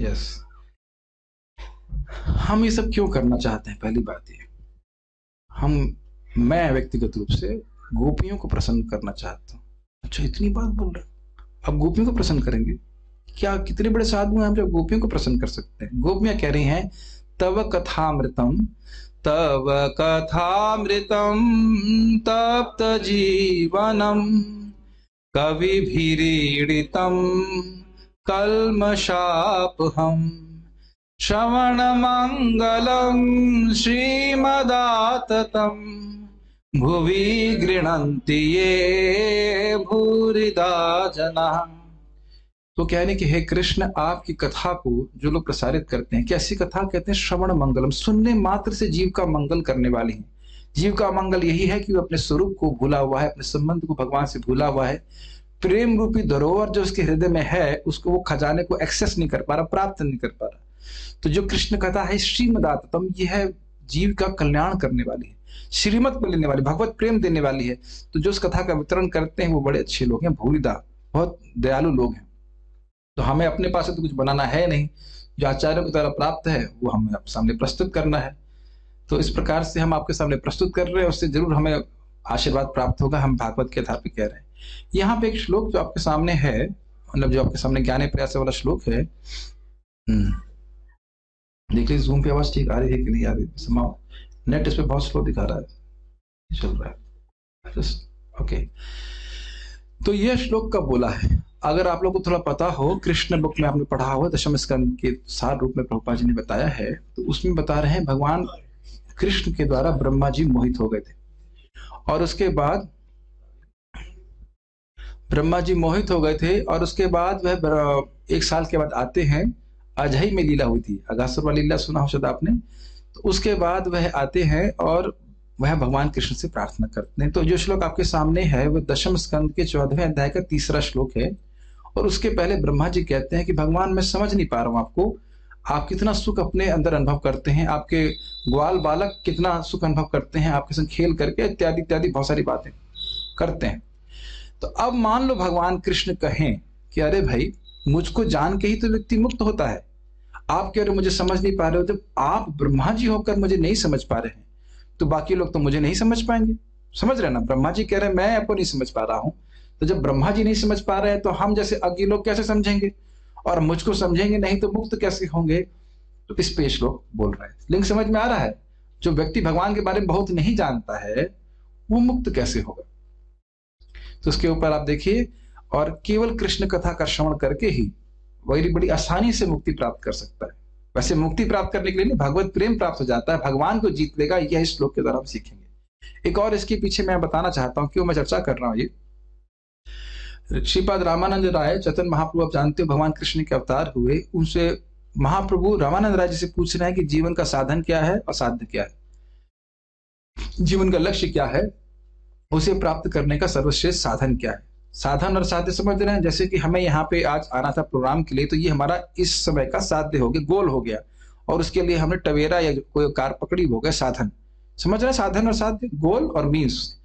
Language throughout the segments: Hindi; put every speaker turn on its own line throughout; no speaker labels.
यस। हम ये सब क्यों करना चाहते हैं? पहली बात ये, हम मैं व्यक्तिगत रूप से गोपियों को प्रसन्न करना चाहता हूँ। अच्छा, इतनी बात बोल रहे हो, अब गोपियों को प्रसन्न करेंगे? क्या कितने बड़े साधु हैं हम जो गोपियों को प्रसन्न कर सकते हैं? गोपियां कह रही हैं, तव कथामृतम, तव कथामृतम तप्त जीवनम कविभिरीडितम कल्मषापहम श्रवण मंगलम श्रीमदाततम भुवि गृह्णन्ति ये भूरिदा जना। तो कहने कि हे कृष्ण, आपकी कथा को जो लोग प्रसारित करते हैं, कैसी कथा कहते हैं? श्रवण मंगलम, सुनने मात्र से जीव का मंगल करने वाली है। जीव का मंगल यही है कि वो अपने स्वरूप को भूला हुआ है, अपने संबंध को भगवान से भूला हुआ है। प्रेम रूपी धरोहर जो उसके हृदय में है, उसको वो खजाने को एक्सेस नहीं कर पा रहा, प्राप्त नहीं कर पा रहा। तो जो कृष्ण कथा है श्रीमदाततम, यह है जीव का कल्याण करने वाली है, श्रीमत को लेने वाली, भगवत प्रेम देने वाली है। तो जो उस कथा का वितरण करते हैं वो बड़े अच्छे लोग हैं, भूरिदा, बहुत दयालु लोग हैं। तो हमें अपने पास से तो कुछ बनाना है नहीं, जो आचार्यों की द्वारा प्राप्त है वो हमें आप सामने प्रस्तुत करना है। तो इस प्रकार से हम आपके सामने प्रस्तुत कर रहे हैं, उससे जरूर हमें आशीर्वाद प्राप्त होगा। हम भागवत के आधार पर कह रहे हैं। यहाँ पे एक श्लोक जो आपके सामने है, मतलब जो आपके सामने ज्ञाने प्रयास वाला श्लोक है, देखिए जूम पे आवाज ठीक आ रही है कि नहीं आ रही? नेट इस पे बहुत स्लो दिखा रहा है, चल रहा है जस्ट ओके। तो यह श्लोक कब बोला है? अगर आप लोगों को थोड़ा पता हो, कृष्ण बुक में आपने पढ़ा हो, दशम स्कंद के सार रूप में प्रभुपाद जी ने बताया है, तो उसमें बता रहे हैं भगवान कृष्ण के द्वारा ब्रह्मा जी मोहित हो गए थे, और उसके बाद ब्रह्मा जी मोहित हो गए थे, और उसके बाद वह 1 साल के बाद आते हैं। अजय में लीला हुई थी, अगासुर वाली लीला सुना हो शायद आपने। तो उसके बाद वह आते हैं और वह भगवान कृष्ण से प्रार्थना करते हैं। तो जो श्लोक आपके सामने है वह दशम स्कंद के 14वें अध्याय का 3रा श्लोक है। और उसके पहले ब्रह्मा जी कहते हैं कि भगवान, मैं समझ नहीं पा रहा हूं आपको, आप कितना सुख अपने अंदर अनुभव करते हैं, आपके ग्वाल बालक कितना सुख अनुभव करते हैं आपके संग खेल करके, इत्यादि इत्यादि बहुत सारी बातें करते हैं। तो अब मान लो भगवान कृष्ण कहें कि अरे भाई, मुझको जान के ही तो व्यक्ति मुक्त होता है, आप कह रहे हो मुझे समझ नहीं पा रहे हो। जब आप ब्रह्मा जी होकर मुझे नहीं समझ पा रहे हैं, तो बाकी लोग तो मुझे नहीं समझ पाएंगे। समझ रहे ना? ब्रह्मा जी कह रहे हैं मैं आपको नहीं समझ पा रहा हूं, तो जब ब्रह्मा जी नहीं समझ पा रहे हैं तो हम जैसे अज्ञ लोग कैसे समझेंगे? और मुझको समझेंगे नहीं तो मुक्त कैसे होंगे? तो इस पे श्लोक बोल रहे हैं। लिंक समझ में आ रहा है? जो व्यक्ति भगवान के बारे में बहुत नहीं जानता है वो मुक्त कैसे होगा? तो उसके ऊपर आप देखिए, और केवल कृष्ण कथा का श्रवण करके ही बड़ी आसानी से मुक्ति प्राप्त कर सकता है। वैसे मुक्ति प्राप्त करने के लिए भगवत प्रेम प्राप्त हो जाता है, भगवान को जीत लेगा, यह इस श्लोक के द्वारा हम सीखेंगे। एक और इसके पीछे मैं बताना चाहता हूं, क्यों मैं चर्चा कर रहा हूं। ये श्रीपाद रामानंद राय चैतन्य महाप्रभु, आप जानते हो भगवान कृष्ण के अवतार हुए, उनसे महाप्रभु रामानंद राय जी से पूछ रहे हैं कि जीवन का साधन क्या है और साध्य क्या है, जीवन का लक्ष्य क्या है, उसे प्राप्त करने का सर्वश्रेष्ठ साधन क्या है। साधन और साध्य समझ रहे हैं? जैसे कि हमें यहाँ पे आज आना था प्रोग्राम के लिए, तो ये हमारा इस समय का साध्य हो गया, गोल हो गया, और उसके लिए हमने टवेरा या कोई कार पकड़ी, हो गया साधन। समझ रहे? साधन और साध्य, गोल और मीन्स।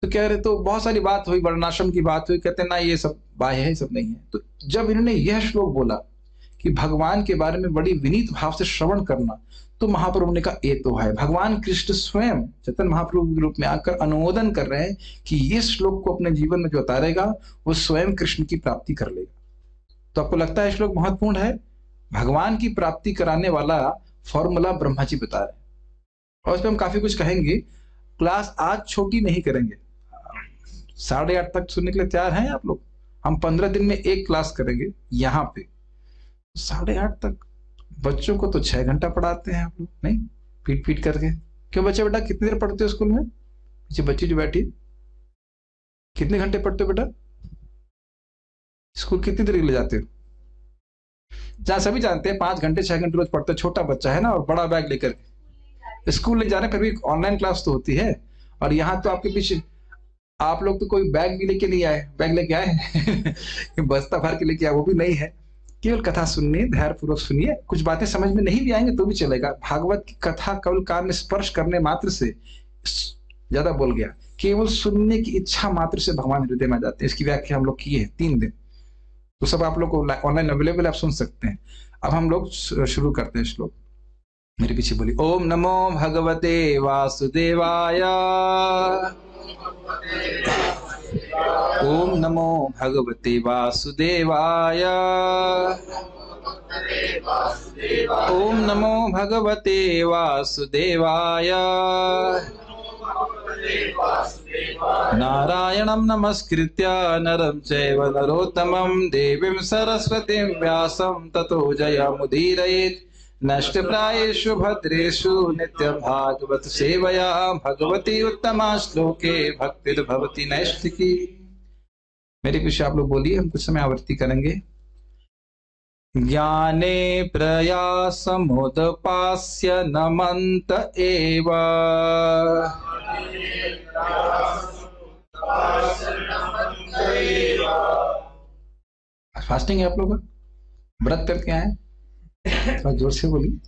तो कह रहे, तो बहुत सारी बात हुई, वर्णाश्रम की बात हुई, कहते ना ये सब बाह्य है, सब नहीं है। तो जब इन्होंने यह श्लोक बोला कि भगवान के बारे में बड़ी विनीत भाव से श्रवण करना, तो महाप्रभु ने कहा ये तो है। भगवान कृष्ण स्वयं चैतन्य महाप्रभु के रूप में आकर अनुमोदन कर रहे हैं कि ये श्लोक को अपने जीवन में जो उतारेगा वो स्वयं कृष्ण की प्राप्ति कर लेगा। तो आपको लगता है श्लोक महत्वपूर्ण है? भगवान की प्राप्ति कराने वाला फॉर्मूला ब्रह्मा जी बता रहे हैं, और इस पर हम काफी कुछ कहेंगे। क्लास आज छोटी नहीं करेंगे, 8:30 तक सुनने के लिए तैयार हैं आप लोग? हम 15 दिन में एक क्लास करेंगे यहाँ पे, 8:30 तक। बच्चों को तो 6 घंटा पढ़ाते हैं आप लोग, नहीं पीट पीट करके। क्यों बच्चे बेटा, कितनी देर पढ़ते हो स्कूल में? पीछे बच्ची जो बैठी, कितने घंटे पढ़ते हो बेटा? स्कूल कितनी देर के लिए जाते हो? जहाँ सभी जानते हैं 5 घंटे 6 घंटे रोज पढ़ते हो। छोटा बच्चा है ना, और बड़ा बैग लेकर स्कूल ले जाने पर भी ऑनलाइन क्लास तो होती है, और यहाँ तो आपके पीछे आप लोग तो कोई बैग भी लेके नहीं आए। बैग लेके आए बस्ता भर के लेके आए, वो भी नहीं है। केवल कथा सुनिए, ध्यान पूर्वक सुनिए। कुछ बातें समझ में नहीं भी आएंगे तो भी चलेगा। भागवत की कथा केवल कान में स्पर्श करने मात्र से, ज्यादा बोल गया, केवल सुनने की इच्छा मात्र से भगवान हृदय में जाते हैं। इसकी व्याख्या हम लोग की है 3 दिन, तो सब आप लोग को ऑनलाइन अवेलेबल, आप सुन सकते हैं। अब हम लोग शुरू करते हैं श्लोक। मेरे पीछे बोलिए, ओम नमो भगवते वासुदेवाय। ओम नमो भगवते वासुदेवाय। ओम नमो भगवते वासुदेवाय। नारायणं नमस्कृत्य नरं चैव नरोत्तमं देवीं सरस्वतीं व्यासं ततो जयमुदीरयेत्। नष्टप्रायेषु भद्रेषु नित्यं भागवत सेवया भगवती उत्तमा श्लोके भक्तिर्भवति नैष्ठिकी। मेरे पीछे आप लोग बोलिए, हम कुछ समय आवर्ती करेंगे। ज्ञाने प्रयासमुदपास्य नमन्त एव। फास्टिंग है आप लोग, व्रत करके आए, थोड़ा जोर से बोलिए।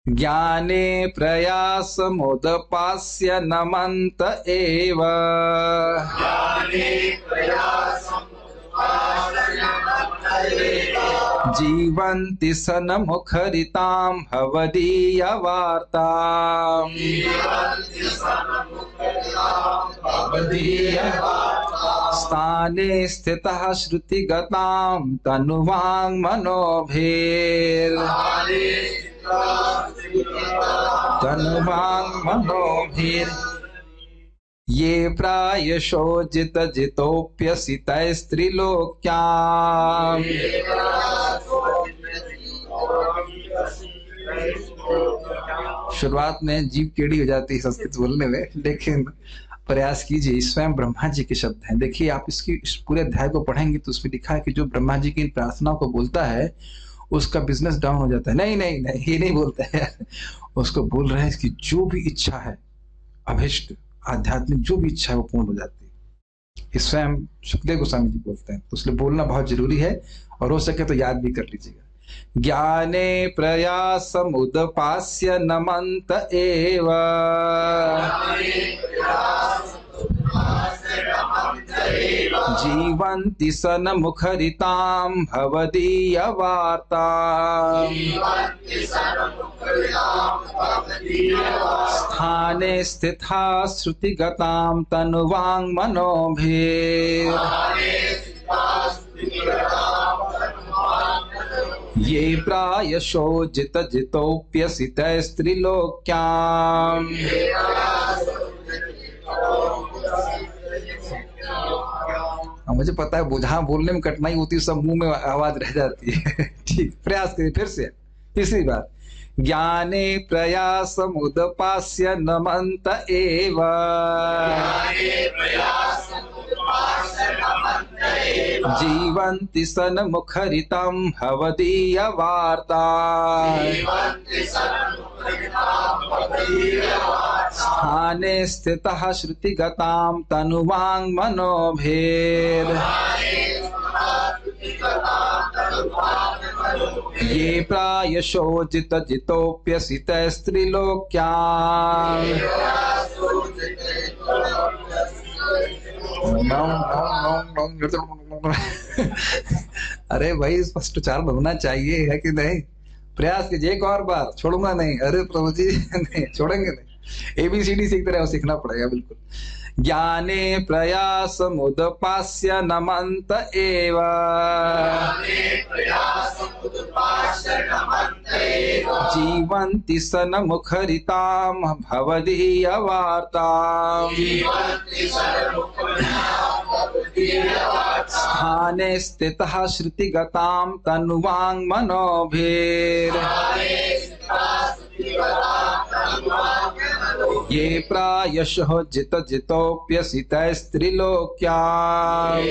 ज्ञाने प्रयासमुदपास्य नमन्त एव। जीवन्ति सन्मुखरितां भवदीयवार्ताम्। स्थाने स्थितः श्रुतिगतां तनुवाङ्मनोभिर् ये प्रायशो जितोऽप्यसितैस्त्रिलोक्याम्। शुरुआत में जीभ टेढ़ी हो जाती है संस्कृत बोलने में, लेकिन प्रयास कीजिए। स्वयं ब्रह्मा जी के शब्द हैं। देखिए, आप इस पूरे अध्याय को पढ़ेंगे तो उसमें लिखा है कि जो ब्रह्मा जी की इन प्रार्थनाओं को बोलता है उसका बिजनेस डाउन हो जाता है। नहीं नहीं नहीं, ये नहीं बोलता है। उसको बोल रहे हैं कि जो भी इच्छा है, अभिष्ट आध्यात्मिक जो भी इच्छा है वो पूर्ण हो जाती है। ये स्वयं सुखदेव गोस्वामी जी बोलते हैं, तो इसलिए बोलना बहुत जरूरी है, और हो सके तो याद भी कर लीजिएगा। ज्ञाने प्रयासमुदपास्य नमन्त एव। जीवन्ति सन्मुखरितां भवदीयवार्ताम्। स्थाने स्थिता श्रुतिगतां तनुवाङ्मनोभिर् ये प्रायशो जितोऽप्यसितैस्त्रिलोक्याम्। मुझे पता है जहां बोलने में कठिनाई होती है सब मुंह में आवाज रह जाती है। ठीक, प्रयास करिए फिर से, तीसरी बार। ज्ञाने प्रयासमुदपास्य नमन्त एव। जीवन्ति सन्मुखरितां भवदीयवार्ताम्। स्थाने स्थितः श्रुतिगतां तनुवाङ्मनोभिर् ये प्रायशो जितोऽप्यसितैस्त्रिलोक्याम्। अरे भाई, स्पष्ट उच्चारण होना चाहिए, है कि नहीं? प्रयास कीजिए एक और बार, छोड़ूंगा नहीं। अरे प्रभु जी नहीं छोड़ेंगे नहीं। ABCD सीखते रहे, सीखना पड़ेगा बिल्कुल। ज्ञाने प्रयासमुदपास्य नमन्त एव। जीवन्ति सन्मुखरितां भवदीयवार्ताम्। स्थाने स्थितः श्रुतिगतां तनुवाङ्मनोभिर् ये प्रायशः जितोऽप्यसितैस्त्रिलोक्याम्।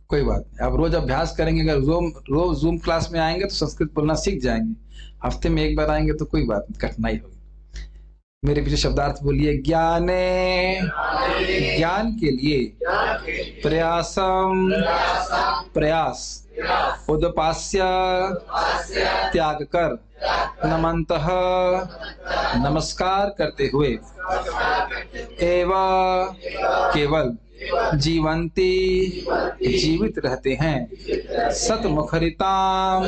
कोई बात नहीं, आप रोज अभ्यास करेंगे। अगर रोज जूम क्लास में आएंगे तो संस्कृत बोलना सीख जाएंगे। हफ्ते में एक बार आएंगे तो कोई बात नहीं, कठिनाई होगी। मेरे पीछे शब्दार्थ बोलिए। ज्ञाने, ज्ञान के लिए। प्रयासम, प्रयास। उदपास्य, त्याग कर। नमन्तः, नमस्कार करते हुए। एव, केवल। जीवंती जीवित रहते हैं। सतमुखरिताम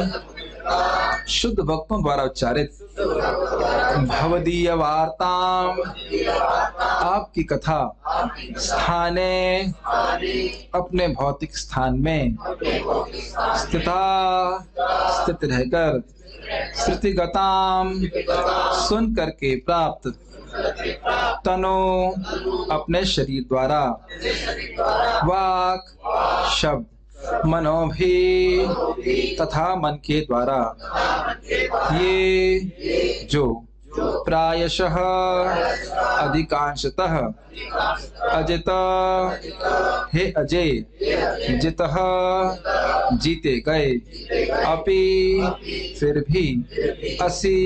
शुद्ध भक्तों द्वारा उच्चारित। भवदीय वार्ताम आपकी कथा। स्थाने अपने भौतिक स्थान में। स्थिता स्थित रहकर। श्रुतिगताम सुन करके प्राप्त। तनो अपने शरीर द्वारा। वाक शब्द। मनोभी तथा मन के द्वारा। ये जो प्रायशः अधिकांशतः अजित हे अजय जितः जीते गए। अपि फिर भी असी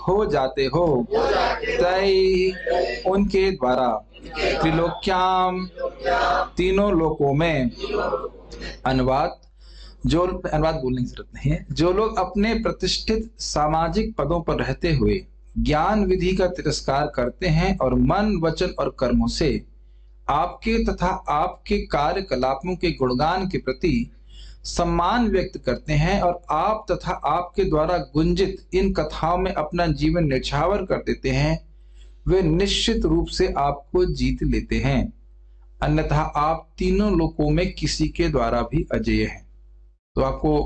हो जाते हो। तय उनके द्वारा। त्रिलोक्याम तीनों लोकों में। अनुवाद बोलने की जरूरत नहीं है। जो लोग अपने प्रतिष्ठित सामाजिक पदों पर रहते हुए ज्ञान विधि का तिरस्कार करते हैं और मन वचन और कर्मों से आपके तथा आपके कार्यकलापों के गुणगान के प्रति सम्मान व्यक्त करते हैं और आप तथा आपके द्वारा गुंजित इन कथाओं में अपना जीवन न्यौछावर कर देते हैं, वे निश्चित रूप से आपको जीत लेते हैं। अन्यथा आप तीनों लोकों में किसी के द्वारा भी अजेय हैं। तो आपको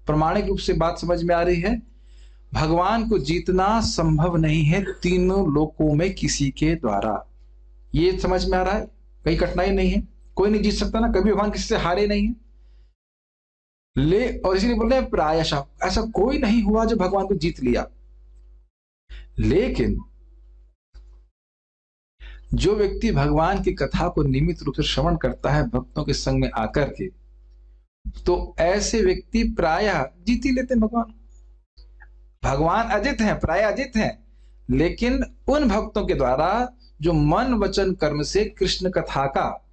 प्रमाणिक रूप से बात समझ में आ रही है। भगवान को जीतना संभव नहीं है तीनों लोकों में किसी के द्वारा। ये समझ में आ रहा है? कहीं कठिनाई नहीं है। कोई नहीं जीत सकता ना, कभी भगवान किसी से हारे नहीं है। और इसीलिए बोल रहे हैं प्रायशः, ऐसा कोई नहीं हुआ जो भगवान को जीत लिया। लेकिन जो व्यक्ति भगवान की कथा को नियमित रूप से श्रवण करता है भक्तों के संग में आकर के, तो ऐसे व्यक्ति प्रायः जीत ही लेते हैं भगवान। भगवान अजित हैं, प्राय अजित हैं, लेकिन उन भक्तों के द्वारा जो मन वचन कर्म से कृष्ण कथा का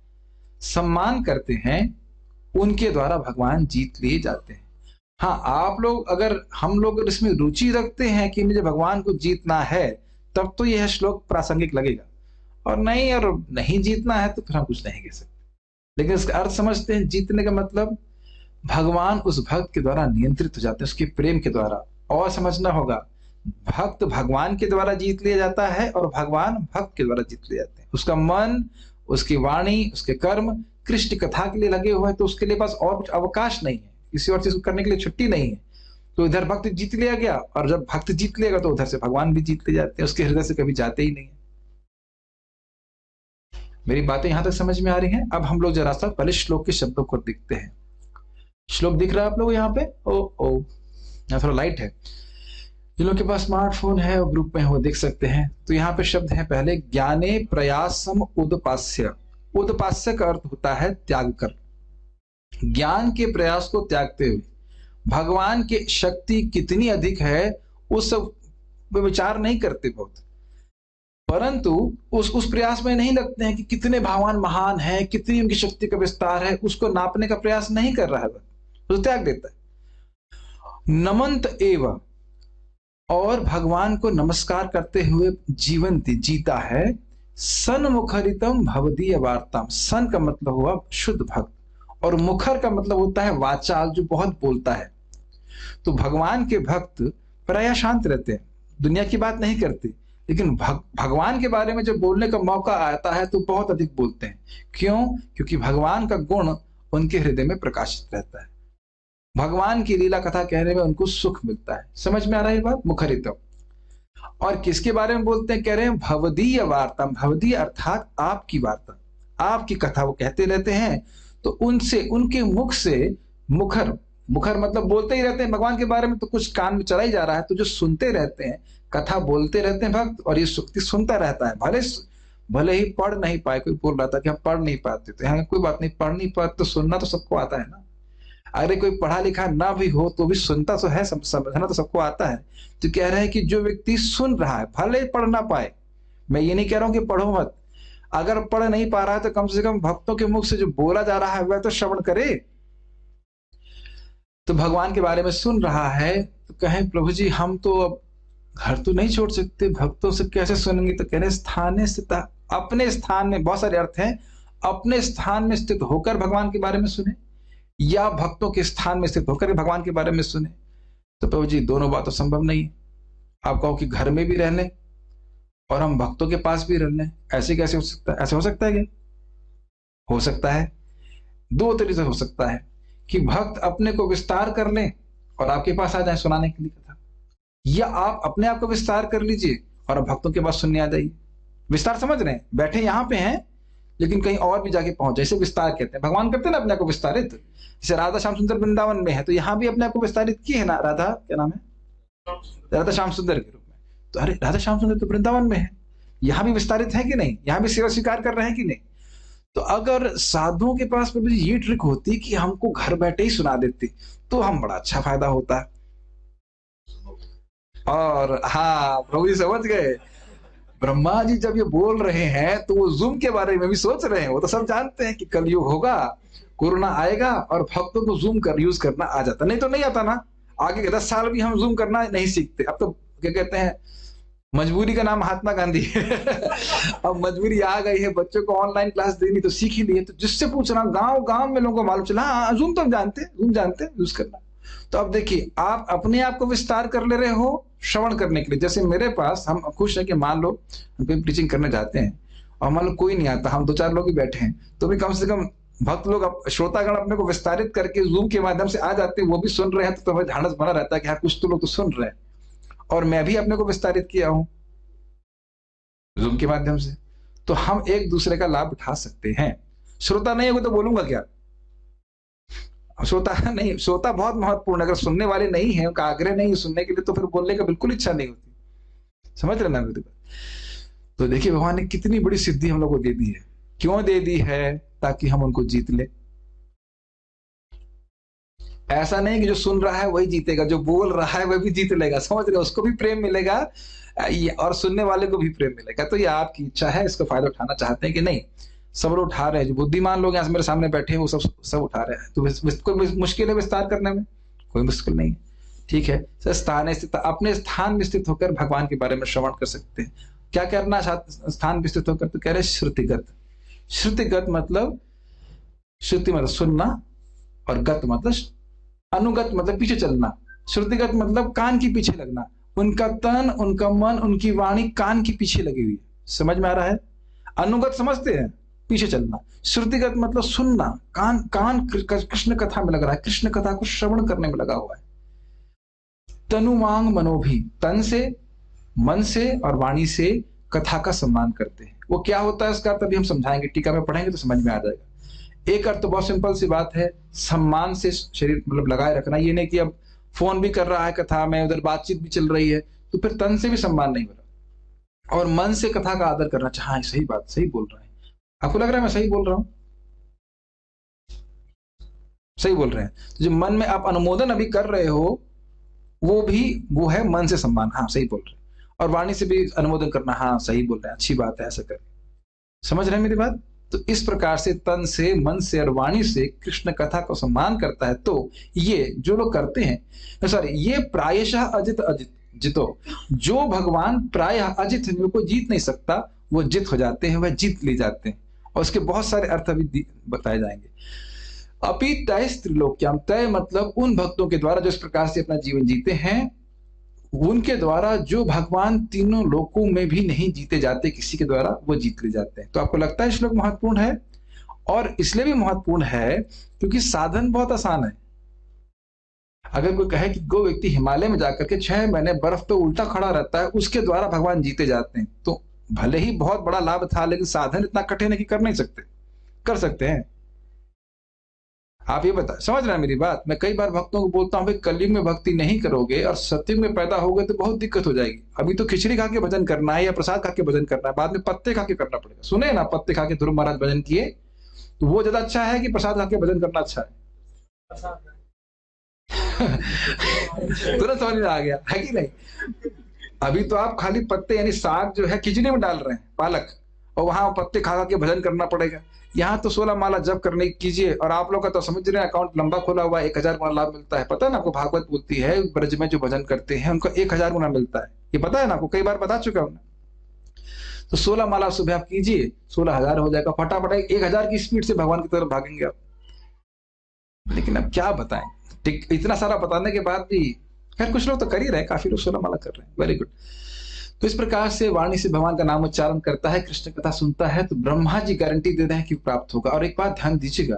सम्मान करते हैं, उनके द्वारा भगवान जीत लिए जाते हैं। हाँ, आप लोग अगर हम लोग इसमें रुचि रखते हैं कि मुझे भगवान को जीतना है, तब तो यह श्लोक प्रासंगिक लगेगा, और नहीं जीतना है तो फिर हम कुछ नहीं कह सकते। लेकिन इसका अर्थ समझते हैं, जीतने का मतलब भगवान उस भक्त के द्वारा नियंत्रित हो जाते हैं, उसके प्रेम के द्वारा। और समझना होगा, भक्त भगवान के द्वारा जीत लिया जाता है और भगवान भक्त के द्वारा जीत लिए जाते हैं। उसका मन, उसकी वाणी, उसके कर्म कृष्ण कथा के लिए लगे हुए हैं, तो उसके लिए पास और कुछ अवकाश नहीं है, किसी और चीज को करने के लिए छुट्टी नहीं है। तो इधर भक्त जीत लिया गया, और जब भक्त जीत लेगा तो उधर से भगवान भी जीत ले जाते हैं, उसके हृदय से कभी जाते ही नहीं है। मेरी बातें यहां तक समझ में आ रही हैं? अब हम लोग जरा सा पहले श्लोक के शब्दों को देखते हैं। श्लोक दिख रहा है आप लोग यहाँ पे? ओ यहाँ थोड़ा लाइट है। जिन लोग के पास स्मार्टफोन है और ग्रुप में है वो देख सकते हैं। तो यहाँ पे शब्द है पहले, ज्ञाने प्रयासम उदपास्य। उदपास्य का अर्थ होता है त्याग कर। ज्ञान के प्रयास को त्यागते हुए भगवान की शक्ति कितनी अधिक है उस विचार नहीं करते बहुत, परंतु उस प्रयास में नहीं लगते हैं कि कितने भगवान महान है, कितनी उनकी शक्ति का विस्तार है, उसको नापने का प्रयास नहीं कर रहा है, उसको त्याग देता है। नमंत एवं, और भगवान को नमस्कार करते हुए जीवन जीता है। सन्मुखरितम भवदीय वार्ताम। सन का मतलब हुआ शुद्ध भक्त, और मुखर का मतलब होता है वाचाल, जो बहुत बोलता है। तो भगवान के भक्त प्रायः शांत रहते हैं, दुनिया की बात नहीं करते, लेकिन भगवान के बारे में जब बोलने का मौका आता है तो बहुत अधिक बोलते हैं। क्यों? क्योंकि भगवान का गुण उनके हृदय में प्रकाशित रहता है। भगवान की लीला कथा कहने में उनको सुख मिलता है। समझ में आ रहा है बात? मुखरित। और किसके बारे में बोलते हैं? कह रहे हैं भवदीय वार्ता। भवदीय अर्थात आपकी वार्ता, आपकी कथा वो कहते रहते हैं। तो उनसे, उनके मुख से, मुखर मतलब बोलते ही रहते हैं भगवान के बारे में, तो कुछ कान में चला ही जा रहा है। तो जो सुनते रहते हैं, कथा बोलते रहते हैं भक्त, और ये सुक्ति सुनता रहता है। भले ही पढ़ नहीं पाए, कोई बोल रहा था कि हम पढ़ नहीं पाते, तो यहाँ कोई बात नहीं, पढ़ नहीं पाते तो सुनना तो सबको आता है ना। अगर कोई पढ़ा लिखा ना भी हो तो भी सुनता तो है, समझना तो सबको आता है। तो कह रहे हैं कि जो व्यक्ति सुन रहा है, भले ही पढ़ ना पाए, मैं ये नहीं कह रहा हूं कि पढ़ो मत, अगर पढ़ नहीं पा रहा है तो कम से कम भक्तों के मुख से जो बोला जा रहा है वह तो श्रवण करे। तो भगवान के बारे में सुन रहा है, तो कहें प्रभु जी हम तो अब घर तो नहीं छोड़ सकते, भक्तों से कैसे सुनेंगे? तो कह रहे स्थाने स्थिता, अपने स्थान में, बहुत सारे अर्थ हैं, अपने स्थान में स्थित होकर भगवान के बारे में सुने या भक्तों के स्थान में स्थित होकर भगवान के बारे में सुने? तो प्रभु जी दोनों बात तो संभव नहीं है। आप कहो कि घर में भी रह लें और हम भक्तों के पास भी रह लें, ऐसे कैसे हो सकता है? ऐसे हो सकता है क्या? हो सकता है। दो तरीके से हो सकता है कि भक्त अपने को विस्तार कर लें और आपके पास आ जाए सुनाने के लिए कथा, या आप अपने आप को विस्तार कर लीजिए और आप भक्तों के पास सुनने आ जाइए। विस्तार समझ रहे हैं? बैठे यहां पे हैं लेकिन कहीं और भी जाके पहुंच जाए, इसे विस्तार कहते हैं। भगवान करते हैं ना अपने आप को विस्तारित। जैसे राधा श्याम सुंदर वृंदावन में है तो यहाँ भी अपने आप को विस्तारित की है ना, राधा क्या नाम है, राधा श्याम सुंदर के रूप में। तो अरे राधा श्याम सुंदर तो वृंदावन में है, यहाँ भी विस्तारित है कि नहीं? यहाँ भी सेवा स्वीकार कर रहे हैं कि नहीं? तो अगर साधुओं के पास प्रभु जी ये ट्रिक होती कि हमको घर बैठे ही सुना देती तो हम बड़ा अच्छा फायदा होता। और हाँ प्रभु जी समझ गए, ब्रह्मा जी जब ये बोल रहे हैं तो वो जूम के बारे में भी सोच रहे हैं। वो तो सब जानते हैं कि कलयुग होगा, कोरोना आएगा और भक्तों को जूम कर यूज करना आ जाता, नहीं तो नहीं आता ना। आगे के 10 साल भी हम जूम करना नहीं सीखते। अब तो क्या कहते हैं, मजबूरी का नाम महात्मा गांधी अब मजबूरी आ गई है, बच्चों को ऑनलाइन क्लास देनी तो सीख ही लिए। तो जिससे पूछना गांव गांव में लोगों को मालूम चला, हाँ जूम तो हम जानते हैं, जूम जानते हैं यूज करना। तो अब देखिए आप अपने आप को विस्तार कर ले रहे हो श्रवण करने के लिए। जैसे मेरे पास, हम खुश है कि मान लो हम कहीं टीचिंग करने जाते हैं और मान लो कोई नहीं आता, हम 2-4 लोग ही बैठे हैं, तो भी कम से कम भक्त लोग श्रोतागण अपने को विस्तारित करके जूम के माध्यम से आ जाते हैं, वो भी सुन रहे हैं, तो हमें ढांढस बना रहता है कि हाँ कुछ तो लोग तो सुन रहे हैं। और मैं भी अपने को विस्तारित किया हूं जूम के माध्यम से, तो हम एक दूसरे का लाभ उठा सकते हैं। श्रोता नहीं होगा तो बोलूंगा क्या? श्रोता नहीं, श्रोता बहुत महत्वपूर्ण। अगर सुनने वाले नहीं है, उनका आग्रह नहीं है सुनने के लिए, तो फिर बोलने का बिल्कुल इच्छा नहीं होती। समझ रहे ना मेरी बात? तो देखिए भगवान ने कितनी बड़ी सिद्धि हम लोग को दे दी है। क्यों दे दी है? ताकि हम उनको जीत ले। ऐसा नहीं कि जो सुन रहा है वही जीतेगा, जो बोल रहा है वह भी जीत लेगा। समझ रहे? उसको भी प्रेम मिलेगा और सुनने वाले को भी प्रेम मिलेगा। तो ये आपकी इच्छा है, इसका फायदा उठाना चाहते हैं कि नहीं? सब लोग उठा रहे हैं, जो बुद्धिमान लोग यहाँ मेरे सामने बैठे हैं वो सब उठा रहे हैं। तो कोई मुश्किल है विस्तार करने में? कोई मुश्किल नहीं है। ठीक है, स्थान स्थित, अपने स्थान में स्थित होकर भगवान के बारे में श्रवण कर सकते हैं। क्या करना स्थान में स्थित होकर? तो कह रहे श्रुतिगत। श्रुतिगत मतलब, श्रुति मतलब सुनना और गत मतलब अनुगत मतलब पीछे चलना। श्रुतिगत मतलब कान के पीछे लगना। उनका तन, उनका मन, उनकी वाणी कान के पीछे लगी हुई है। समझ में आ रहा है? अनुगत समझते हैं, पीछे चलना। श्रुतिगत मतलब सुनना, कान कृष्ण कथा में लग रहा है, कृष्ण कथा को श्रवण करने में लगा हुआ है। तनुवांग मनोभी, तन से, मन से और वाणी से कथा का सम्मान करते हैं। वो क्या होता है इसका अर्थ अभी हम समझाएंगे, टीका में पढ़ेंगे तो समझ में आ जाएगा। एक अर्थ तो बहुत सिंपल सी बात है, सम्मान से शरीर मतलब लगाए रखना। ये नहीं कि अब फोन भी कर रहा है कथा में, उधर बातचीत भी चल रही है, तो फिर तन से भी सम्मान नहीं हो रहा। और मन से कथा का आदर करना। हाँ सही बात, सही बोल रहे हैं। आपको लग रहा है मैं सही बोल रहा हूं? सही बोल रहे हैं। तो जो मन में आप अनुमोदन अभी कर रहे हो वो है मन से सम्मान। हाँ सही बोल रहे हैं। और वाणी से भी अनुमोदन करना। हाँ सही बोल रहे हैं, अच्छी बात है, ऐसा करें। समझ रहे हैं मेरी बात? तो इस प्रकार से तन से, मन से और वाणी से कृष्ण कथा को सम्मान करता है। तो ये जो लोग करते हैं, सॉरी, ये प्रायशः अजित जितो, जो भगवान प्रायः अजित को जीत नहीं सकता, वो जित हो जाते हैं, वह जीत ले जाते हैं। और उसके बहुत सारे अर्थ अभी बताए जाएंगे। अपि तय त्रिलोक्याम, तय मतलब उन भक्तों के द्वारा जो इस प्रकार से अपना जीवन जीते हैं, उनके द्वारा जो भगवान तीनों लोकों में भी नहीं जीते जाते किसी के द्वारा, वो जीत ले जाते हैं। तो आपको लगता है श्लोक महत्वपूर्ण है? और इसलिए भी महत्वपूर्ण है क्योंकि साधन बहुत आसान है। अगर कोई कहे कि गो व्यक्ति हिमालय में जाकर के 6 महीने बर्फ पे उल्टा खड़ा रहता है, उसके द्वारा भगवान जीते जाते हैं, तो भले ही बहुत बड़ा लाभ था, लेकिन साधन इतना कठिन है कि कर नहीं सकते। कर सकते हैं? आप ये बता, समझ रहे हैं मेरी बात? मैं कई बार भक्तों को बोलता हूँ भाई कलयुग में भक्ति नहीं करोगे और सतयुग में पैदा होगे तो बहुत दिक्कत हो जाएगी। अभी तो खिचड़ी खा के भजन करना है या प्रसाद खा के भजन करना है, बाद में पत्ते खा के करना पड़ेगा। सुने ना, पत्ते खा के ध्रुव महाराज भजन किए, तो वो ज्यादा अच्छा है कि प्रसाद खा के भजन करना अच्छा है? तुरंत समझ में आ गया है कि नहीं? अभी तो आप खाली पत्ते यानी साग जो है खिचड़ी में डाल रहे हैं, पालक, और वहां पत्ते खा के भजन करना पड़ेगा। यहाँ तो 16 माला जप करने कीजिए। और आप लोग का तो समझ रहे हैं अकाउंट लंबा खोला हुआ है, 1000 गुना लाभ मिलता है। पता है ना आपको? भागवत बोलती है ब्रज में जो भजन करते हैं उनको 1000 गुना मिलता है। ये पता है ना आपको? कई बार बता चुका हूं। तो 16 माला सुबह आप कीजिए, 16,000 हो जाएगा, फटाफट 1,000 की स्पीड से भगवान की तरफ भागेंगे आप। लेकिन अब क्या बताएं, ठीक इतना सारा बताने के बाद भी खैर कुछ लोग तो कर ही रहे हैं, काफी लोग 16 माला कर रहे हैं, वेरी गुड। तो इस प्रकार से वाणी से भगवान का नाम उच्चारण करता है, कृष्ण कथा सुनता है, तो ब्रह्मा जी गारंटी दे रहे हैं कि प्राप्त होगा। और एक बात ध्यान दीजिएगा,